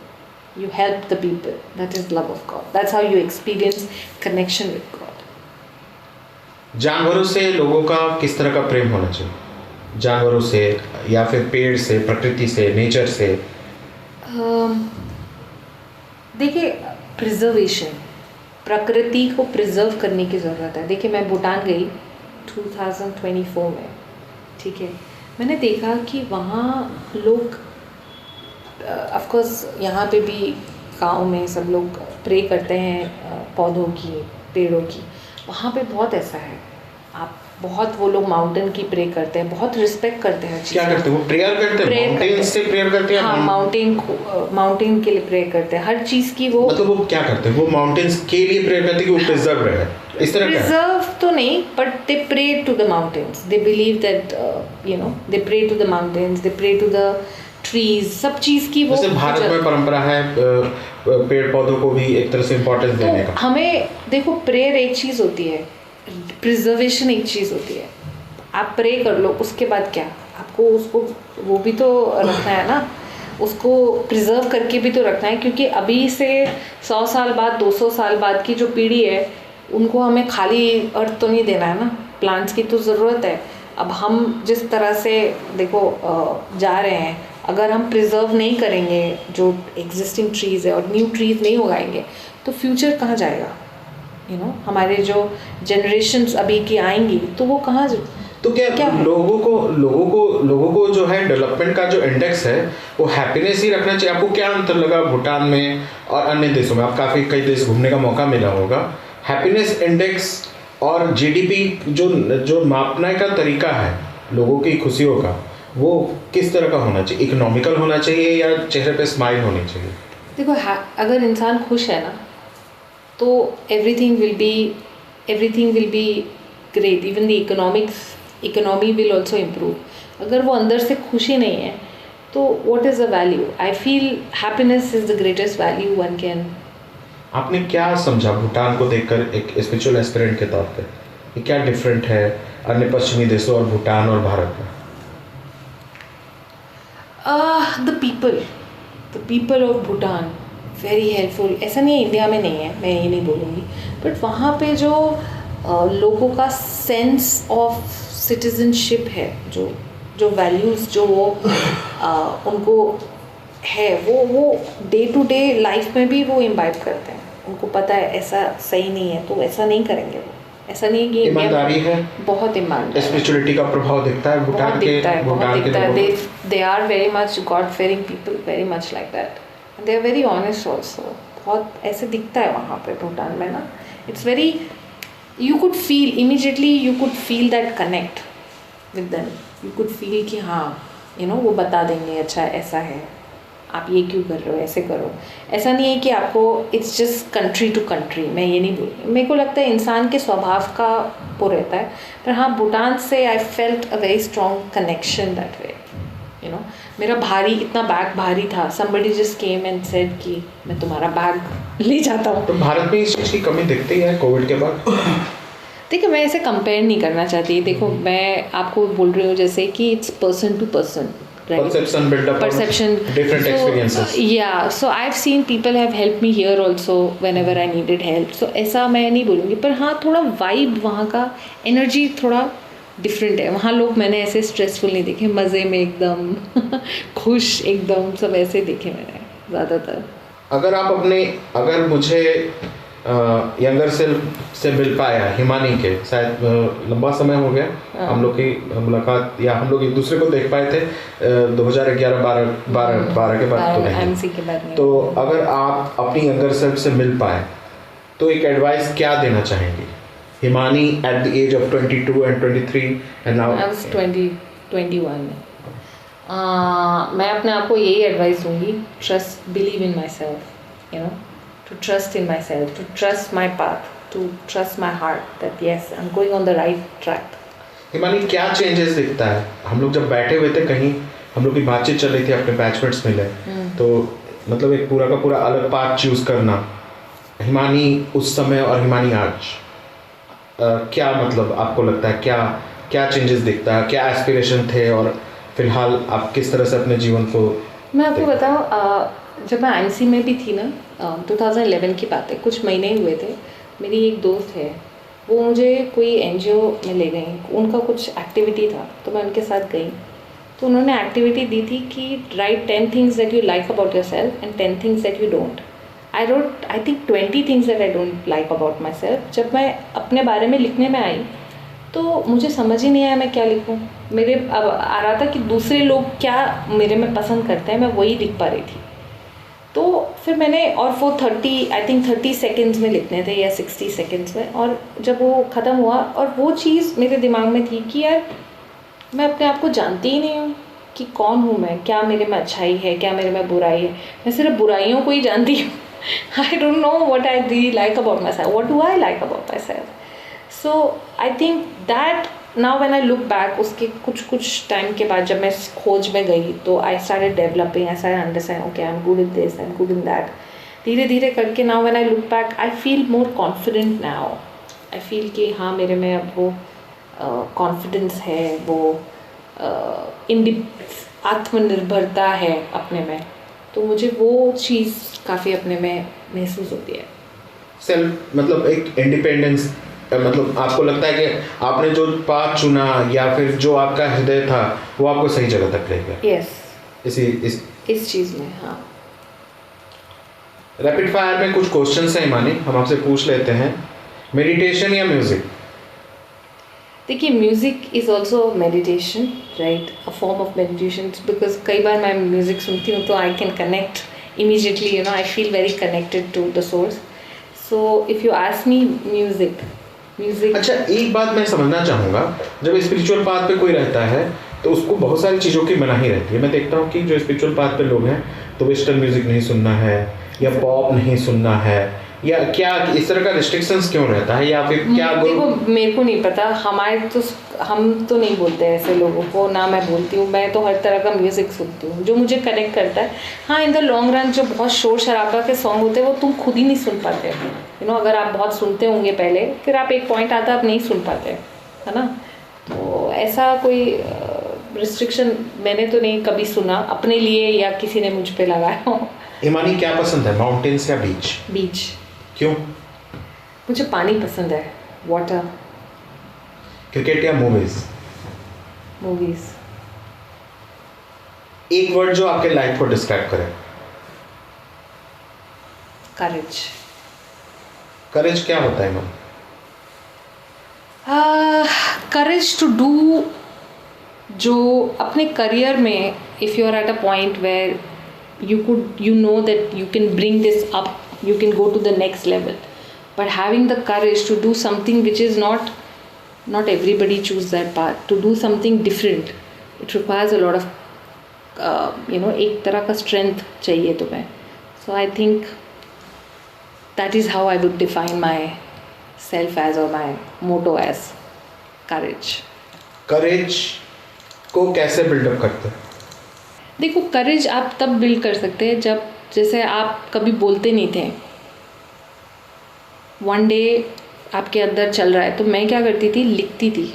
you help the people. That is love of God. That's how you experience connection with God. जानवरों से लोगों का किस तरह का प्रेम होना चाहिए? जानवरों से या फिर पेड़ से, प्रकृति से, नेचर से? देखिए, प्रिजर्वेशन, प्रकृति को प्रिजर्व करने की ज़रूरत है। देखिए, मैं भूटान गई 2024 में, ठीक है। मैंने देखा कि वहाँ लोग, ऑफकोर्स यहाँ पे भी गाँव में सब लोग प्रे करते हैं पौधों की, पेड़ों की। वहाँ पे बहुत ऐसा है, आप बहुत, वो लोग माउंटेन की प्रे करते हैं, बहुत रिस्पेक्ट करते हैं। क्या करते हैं वो? प्रेयर करते हैं, माउंटेन से प्रेयर करते हैं। हाँ, माउंटेन के लिए प्रे करते हैं, हर चीज़ की। वो मतलब वो क्या करते हैं? वो माउंटेन्स के लिए प्रेयर करते हैं कि वो प्रिजर्व रहे, इस तरह का? प्रिजर्व तो नहीं, but they pray to the mountains, they believe that they pray to the mountains, they pray to the trees, सब चीज़ की वो। जैसे भारत में परंपरा है पेड़ पौधों को भी एक तरह से इम्पोर्टेंस देने का। हमें देखो, प्रेयर एक चीज़ होती है, प्रिजर्वेशन एक चीज़ होती है। आप प्रे कर लो, उसके बाद क्या? आपको उसको वो भी तो रखना है ना, उसको प्रिजर्व करके भी तो रखना है, क्योंकि अभी से 100 साल बाद, 200 साल बाद की जो पीढ़ी है, उनको हमें खाली अर्थ तो नहीं देना है ना, प्लांट्स की तो ज़रूरत है। अब हम जिस तरह से देखो जा रहे हैं, अगर हम प्रिजर्व नहीं करेंगे जो एग्जिस्टिंग ट्रीज़ है और न्यू ट्रीज़ नहीं उगाएंगे तो फ्यूचर कहाँ जाएगा? हमारे जो जनरेशन्स अभी की आएंगी तो वो कहाँ तो क्या लोगों को जो है डेवलपमेंट का जो इंडेक्स है वो हैप्पीनेस ही रखना चाहिए? आपको क्या अंतर लगा भूटान में और अन्य देशों में? आप कई देश घूमने का मौका मिला होगा। हैप्पीनेस इंडेक्स और जीडीपी जो मापने का तरीका है लोगों की खुशियों का, वो किस तरह का होना चाहिए? इकोनॉमिकल होना चाहिए या चेहरे पे स्माइल होनी चाहिए? देखो, अगर इंसान खुश है ना तो everything will be great. Even the economy will also improve. अगर वो अंदर से खुशी नहीं है तो what is the value? I feel happiness is the greatest value one can. आपने क्या समझा भूटान को देखकर एक स्पिरिचुअल एस्पिरेंट के तौर पे? ये क्या डिफरेंट है अन्य पश्चिमी देशों और भूटान और भारत में? The people of Bhutan very helpful. ऐसा नहीं है इंडिया में नहीं है, मैं ये नहीं बोलूँगी, बट वहाँ पे जो लोगों का सेंस ऑफ सिटीजनशिप है, जो वैल्यूज़ जो वो उनको है, वो डे टू डे लाइफ में भी वो इम्बाइब करते हैं। उनको पता है ऐसा सही नहीं है तो ऐसा नहीं करेंगे। वो ऐसा नहीं कि ईमानदारी है, बहुत ईमानदारी, स्पिरिचुअलिटी का प्रभाव दिखता है भूटान के। They are very much god fearing people, very much like that. They are very honest also. बहुत ऐसे दिखता है वहाँ पे भूटान में ना। It's very, you could feel that connect with them. You could feel कि हाँ वो बता देंगे अच्छा ऐसा है, आप ये क्यों कर रहे हो, ऐसे करो। ऐसा नहीं है कि आपको it's just country to country. मैं ये नहीं बोल रही, मेरे को लगता है इंसान के स्वभाव का वो रहता है। पर हाँ, भूटान से I felt a very strong connection that way. मेरा इतना बैग भारी था, somebody just came and said कि मैं तुम्हारा बैग ले जाता हूँ। तो भारत में इस चीज़ की कमी दिखती है कोविड के बाद? देखिए, मैं ऐसे कंपेयर नहीं करना चाहती। देखो, मैं आपको बोल रही हूँ जैसे कि it's person to person, perception build up, different experiences. Yeah, so I've seen people have helped me here also whenever I needed help. So ऐसा मैं नहीं बोलूँगी, पर हाँ थोड़ा वाइब, वहाँ का एनर्जी थोड़ा डिफरेंट है। वहाँ लोग मैंने ऐसे स्ट्रेसफुल नहीं देखे, मज़े में एकदम खुश एकदम सब ऐसे देखे मैंने ज़्यादातर। अगर मुझे यंगर सेल्फ से मिल पाया हिमानी के, शायद लंबा समय हो गया हम लोग की मुलाकात, या हम लोग एक दूसरे को देख पाए थे 2011-12 के बाद तो नहीं, एमसी के बाद नहीं। तो अगर आप अपनी यंगर सेल्फ से मिल पाए तो एक एडवाइस क्या देना चाहेंगी? Himani at the age of 22 and 23 and now I was 21। मैं अपने आप को यही एडवाइस दूंगी, believe in my self, to trust in myself, to trust my path, to trust my heart that yes, I'm going on the right track. Himani, क्या changes दिखता है? हम लोग जब बैठे हुए थे कहीं, हम लोग की बातचीत चल रही थी, अपने बैचमेट्स मिले, तो मतलब एक पूरा का पूरा अलग पाथ चूज करना, हिमानी उस समय और हिमानी आज, क्या मतलब आपको लगता है क्या चेंजेस दिखता है? क्या एस्पिरेशन थे और फिलहाल आप किस तरह से अपने जीवन को? मैं आपको बताऊँ, जब मैं आईएमसी में भी थी ना, 2011 की बात है, कुछ महीने हुए थे। मेरी एक दोस्त है, वो मुझे कोई एनजीओ में ले गई, उनका कुछ एक्टिविटी था तो मैं उनके साथ गई। तो उन्होंने एक्टिविटी दी थी कि right 10 things that you like about your self and 10 things that you don't. I wrote I think 20 things that I don't like about my self. जब मैं अपने बारे में लिखने में आई तो मुझे समझ ही नहीं आया मैं क्या लिखूं। मेरे अब आ रहा था कि दूसरे लोग क्या मेरे में पसंद करते हैं, मैं वही लिख पा रही थी। तो फिर मैंने, और वो 30 सेकेंड्स में लिखने थे या 60 सेकेंड्स में, और जब वो ख़त्म हुआ और वो चीज़ मेरे दिमाग में थी कि यार मैं अपने आप को जानती ही नहीं हूँ कि कौन हूँ मैं, क्या मेरे में अच्छाई है, क्या मेरे में बुराई है। मैं सिर्फ बुराइयों को ही जानती हूँ। I don't know what I really like about myself. What do I like about myself? So I think that now when I look back, उसके कुछ टाइम के बाद जब मैं खोज में गई तो I started developing, I started understanding, okay, I'm good at this, I'm good in that. धीरे धीरे करके now when I look back, I feel more confident now. I feel कि हाँ मेरे में अब वो confidence है, वो आत्मनिर्भरता है अपने में, तो मुझे वो चीज़ काफ़ी अपने में महसूस होती है। सेल्फ मतलब एक इंडिपेंडेंस मतलब आपको लगता है कि आपने जो पाथ चुना या फिर जो आपका हृदय था वो आपको सही जगह तक ले गया? यस, इस चीज़ में। हाँ, रैपिड फायर में कुछ क्वेश्चंस हैं ईमानी, हम आपसे पूछ लेते हैं। मेडिटेशन या म्यूजिक? देखिए, music is also meditation, right, a form of meditation, because कई बार मैं म्यूज़िक सुनती हूँ तो I can connect immediately, you know, I feel very connected to the source. So if you ask me, music. अच्छा, एक बात मैं समझना चाहूँगा, जब स्पिरिचुअल पाथ पे कोई रहता है तो उसको बहुत सारी चीज़ों की मनाही रहती है। मैं देखता हूँ कि जो स्पिरिचुअल पाथ पे लोग हैं तो वेस्टर्न म्यूजिक नहीं सुनना है या पॉप नहीं सुनना है, या क्या इस तरह का रिस्ट्रिक्शंस क्यों रहता है, या फिर क्या? देखो, मेरे को नहीं पता, हम तो नहीं बोलते ऐसे लोगों को, ना मैं बोलती हूँ। मैं तो हर तरह का म्यूज़िक सुनती हूँ जो मुझे कनेक्ट करता है। हाँ, इन द लॉन्ग रन जो बहुत शोर शराबा के सॉन्ग होते हैं वो तुम खुद ही नहीं सुन पाते, यू नो। अगर आप बहुत सुनते होंगे पहले, फिर आप एक पॉइंट आता आप नहीं सुन पाते, है ना। तो ऐसा कोई रिस्ट्रिक्शन मैंने तो नहीं कभी सुना अपने लिए या किसी ने मुझ पे लगाया हो। ईमानी, क्या पसंद है, माउंटेन्स या बीच? बीच। क्यों? मुझे पानी पसंद है, वाटर। क्रिकेट या मूवीज? मूवीज। एक वर्ड जो आपके लाइफ को डिस्क्राइब करे। करेज। करेज क्या होता है मैम? करेज टू डू, जो अपने करियर में, if you are at a point where you know that you can bring this up, you can go to the next level, but having the courage to do something which is not everybody choose that path, to do something different, it requires a lot of you know, एक तरह का strength चाहिए तुम्हें. So I think that is how I would define myself as, or my motto as, courage. courage को कैसे buildup करते हैं? देखो, करेज आप तब बिल्ड कर सकते हैं जब, जैसे आप कभी बोलते नहीं थे, वन डे आपके अंदर चल रहा है, तो मैं क्या करती थी, लिखती थी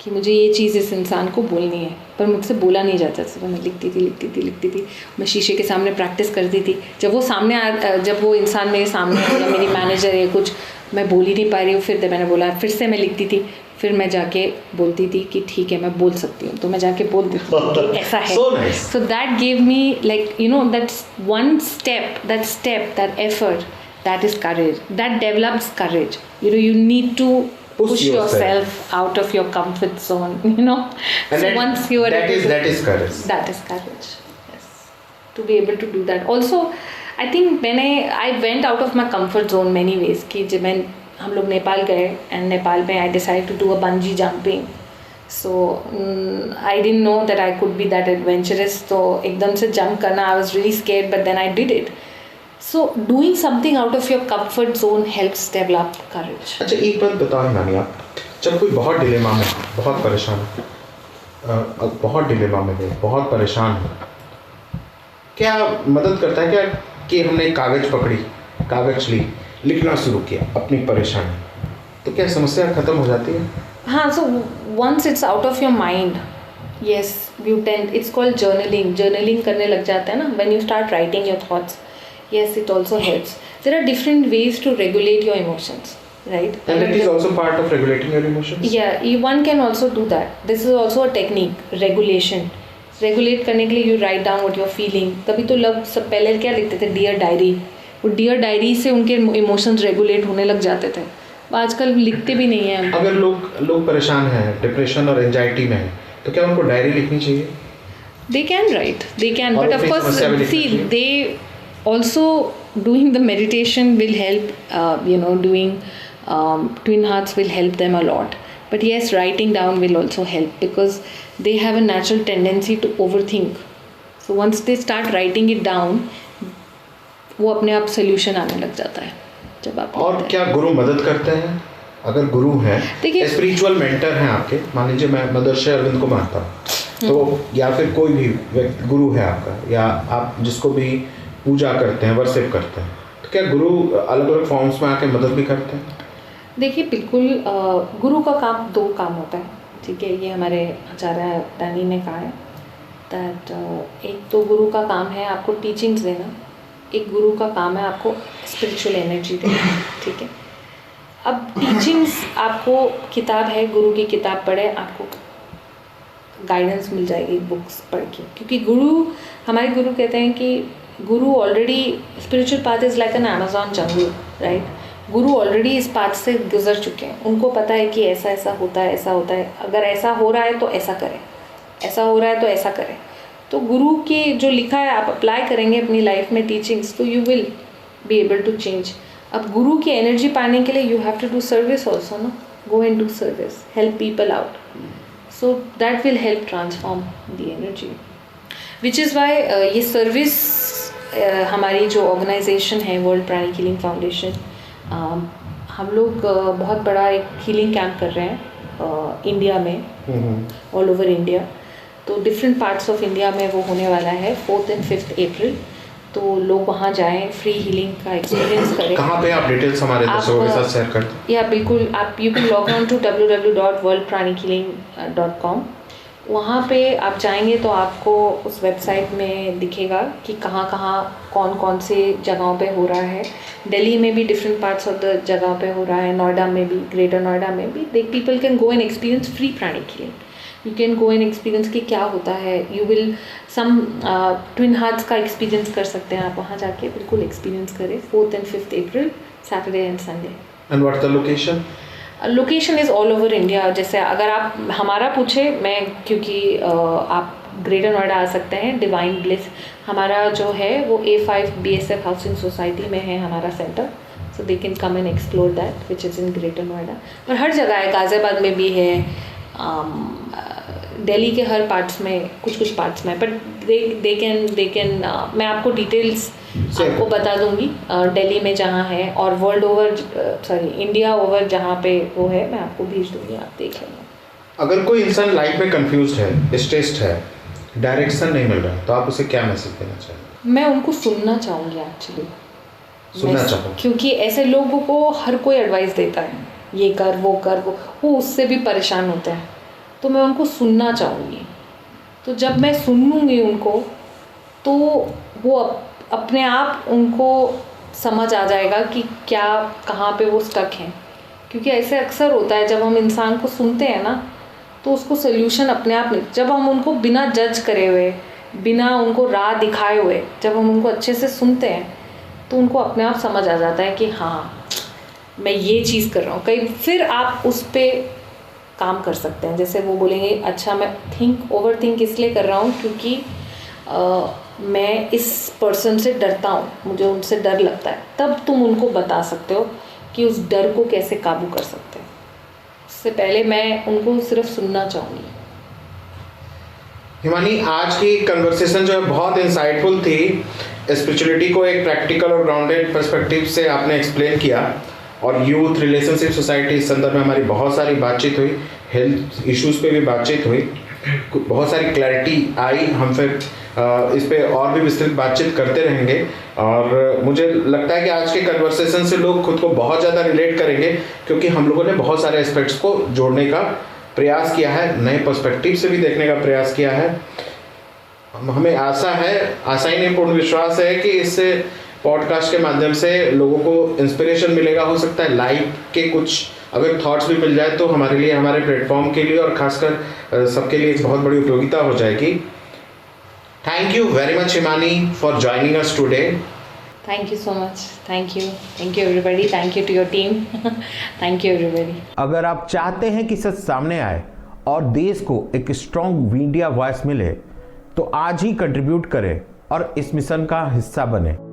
कि मुझे ये चीज़ इस इंसान को बोलनी है, पर मुझसे बोला नहीं जाता था, तो मैं लिखती थी। मैं शीशे के सामने प्रैक्टिस करती थी। जब वो इंसान मेरे सामने है या मेरी मैनेजर है कुछ, मैं बोल ही नहीं पा रही हूँ, फिर मैंने बोला, फिर से मैं लिखती थी, फिर मैं जाके बोलती थी कि ठीक है, मैं बोल सकती हूँ, तो मैं जाके बोल देती थी कि ऐसा है। So that gave me, like, you know, that's one step, that effort, that is courage, that develops courage. You need to push yourself out of your comfort zone, you know. And so once you are that is courage. That is courage, yes, to be able to do that. Also, I think I went out of my comfort zone many ways. कि जब हम लोग नेपाल गए, and Nepal में I decided to do a bungee jumping. So I didn't know that I could be that adventurous. तो एकदम से jump करना, I was really scared, but then I did it. So doing something out of your comfort zone helps develop courage. अच्छा, एक बात बताओ नानी, आप जब कोई बहुत डिलेमा में, बहुत परेशान है, बहुत डिलेमा में गए, बहुत परेशान है, क्या मदद करता है क्या कि हमने एक कागज़ पकड़ी, कागज़ ली, लिखना शुरू किया अपनी परेशानी, तो क्या समस्या ख़त्म हो जाती है? हाँ, so once it's out of your mind, yes, you tend, it's called journaling करने लग जाता है ना, when you start writing your thoughts. Yes, it also helps. There are different ways to regulate your emotions, right? And that is also part of regulating your emotions? Yeah, one can also do that. This is also a technique, regulation. Regulate करने के लिए you write down what you're feeling. तभी तो लोग सब पहले क्या लिखते थे, डियर डायरी. वो डियर डायरी से उनके इमोशंस रेगुलेट होने लग जाते थे. आजकल लिखते भी नहीं हैं. अगर लोग परेशान हैं, डिप्रेशन और एंजाइटी में हैं, तो क्या उनको डायरी लिखनी चाहिए? They can write. They can. But of course, see, they also doing the meditation will help, you know, doing twin hearts will help them a lot. But yes, writing down will also help because they have a natural tendency to overthink. So once they start writing it down, वो अपने आप solution आने लग जाता है जब आप. और क्या गुरु मदद करते हैं? अगर गुरु हैं, स्पिरिचुअल मेंटर हैं आपके, मान लीजिए मैं मदरसे अरविंद को मानता हूँ, तो या फिर कोई भी व्यक्ति गुरु है आपका, या आप जिसको भी पूजा करते हैं, वर्शिप करते हैं, तो क्या गुरु अलग अलग फॉर्म्स में आके मदद भी करते हैं? देखिए, बिल्कुल, गुरु का काम 2 काम होता है, ठीक है. ये हमारे आचार्य रानी ने कहा है दैट एक तो गुरु का काम है आपको टीचिंग्स देना, एक गुरु का काम है आपको स्पिरिचुअल एनर्जी देना, ठीक है. अब टीचिंग्स आपको किताब है, गुरु की किताब पढ़े, आपको गाइडेंस मिल जाएगी बुक्स पढ़ के, क्योंकि हमारे गुरु कहते हैं कि गुरु already, spiritual path is like an Amazon jungle, right. Guru already इस पाथ से गुजर चुके हैं, उनको पता है कि ऐसा ऐसा होता है, ऐसा होता है, अगर ऐसा हो रहा है तो ऐसा करें, ऐसा हो रहा है तो ऐसा करें। तो गुरु के जो लिखा है आप अप्लाई करेंगे अपनी लाइफ में टीचिंग्स, तो you will be able to change. अब गुरु की एनर्जी पाने के लिए you have to do service also, ना, go and do service, help people out, so that will help transform the energy, which is why ये service हमारी जो ऑर्गेनाइजेशन है वर्ल्ड प्राणिक हीलिंग फाउंडेशन, हम लोग बहुत बड़ा एक हीलिंग कैंप कर रहे हैं इंडिया में, ऑल ओवर इंडिया। तो डिफरेंट पार्ट्स ऑफ इंडिया में वो होने वाला है 4th and 5th अप्रैल। तो लोग वहाँ जाएं, फ्री हीलिंग का एक्सपीरियंस करें। कहाँ पे आप डिटेल्स हमारे दर्शकों के साथ शेयर करते हैं? या बिल्कुल, आप you can log on to www.worldpranichealing.com। वहाँ पे आप जाएंगे तो आपको उस वेबसाइट में दिखेगा कि कहाँ कौन कौन से जगहों पे हो रहा है। दिल्ली में भी डिफरेंट पार्ट्स ऑफ द जगह पे हो रहा है, नोएडा में भी, ग्रेटर नोएडा में भी। People can go and experience free pranic healing. You can go and experience कि क्या होता है। You will some twin hearts का एक्सपीरियंस कर सकते हैं आप वहाँ जाके, बिल्कुल एक्सपीरियंस करें। 4th and 5th April, Saturday and Sunday. And what the location? Location is all over India. जैसे अगर आप हमारा पूछे, मैं क्योंकि आप ग्रेटर नोएडा आ सकते हैं, डिवाइन ब्लिस हमारा जो है वो A5 BSF हाउसिंग सोसाइटी में है हमारा centre. So they can come and explore that which is in greater Noida. और हर जगह है, गाज़ियाबाद में भी है, दिल्ली के हर पार्ट्स में, कुछ पार्ट्स में, बट दे कैन मैं आपको डिटेल्स आपको बता दूंगी दिल्ली में जहाँ है, और वर्ल्ड ओवर, इंडिया ओवर जहाँ पे वो है, मैं आपको भेज दूंगी, आप देख लेना। अगर कोई इंसान लाइफ में कंफ्यूज्ड है, स्ट्रेस्ड है, डायरेक्शन नहीं मिल रहा, तो आप उसे क्या मैसेज देना चाहेंगे? मैं उनको सुनना चाहूँगी एक्चुअली, सुनना चाहूँ, क्योंकि ऐसे लोगों को हर कोई एडवाइस देता है, ये कर वो कर, वो उससे भी परेशान होते हैं। तो मैं उनको सुनना चाहूँगी। तो जब मैं सुनूँगी उनको, तो वो अपने आप उनको समझ आ जाएगा कि क्या, कहाँ पे वो स्टक हैं। क्योंकि ऐसे अक्सर होता है, जब हम इंसान को सुनते हैं ना, तो उसको सोल्यूशन अपने आप मिल, जब हम उनको बिना जज करे हुए, बिना उनको राह दिखाए हुए, जब हम उनको अच्छे से सुनते हैं, तो उनको अपने आप समझ आ जाता है कि हाँ, मैं ये चीज़ कर रहा हूँ। कई फिर आप उस पर काम कर सकते हैं। जैसे वो बोलेंगे, अच्छा मैं ओवर थिंक इसलिए कर रहा हूँ क्योंकि मैं इस पर्सन से डरता हूँ, मुझे उनसे डर लगता है। तब तुम उनको बता सकते हो कि उस डर को कैसे काबू कर सकते हैं। उससे पहले मैं उनको सिर्फ सुनना चाहूँगी। हिमानी, आज की कन्वर्सेशन जो है बहुत इंसाइटफुल थी। स्पिरिचुअलिटी को एक प्रैक्टिकल और ग्राउंडेड पर्सपेक्टिव से आपने एक्सप्लेन किया, और यूथ रिलेशनशिप सोसाइटी इस संदर्भ में हमारी बहुत सारी बातचीत हुई, हेल्थ इश्यूज़ पे भी बातचीत हुई, बहुत सारी क्लैरिटी आई। हम फिर इस पे और भी विस्तृत बातचीत करते रहेंगे, और मुझे लगता है कि आज के कन्वर्सेशन से लोग खुद को बहुत ज़्यादा रिलेट करेंगे, क्योंकि हम लोगों ने बहुत सारे एस्पेक्ट्स को जोड़ने का प्रयास किया है, नए पर्सपेक्टिव से भी देखने का प्रयास किया है। हमें आशा ही नहीं, पूर्ण विश्वास है कि इस पॉडकास्ट के माध्यम से लोगों को इंस्पिरेशन मिलेगा। हो सकता है लाइफ के कुछ अगर थॉट्स भी मिल जाए तो हमारे लिए, हमारे प्लेटफॉर्म के लिए और खासकर सबके लिए बहुत बड़ी उपयोगिता हो जाएगी। Thank you very much Himani for joining us today. Thank you so much. Thank you everybody. Thank you to your team. Thank you everybody. अगर आप चाहते हैं कि सच सामने आए और देश को एक स्ट्रॉन्ग मीडिया वॉइस मिले, तो आज ही कंट्रीब्यूट करें और इस मिशन का हिस्सा बने।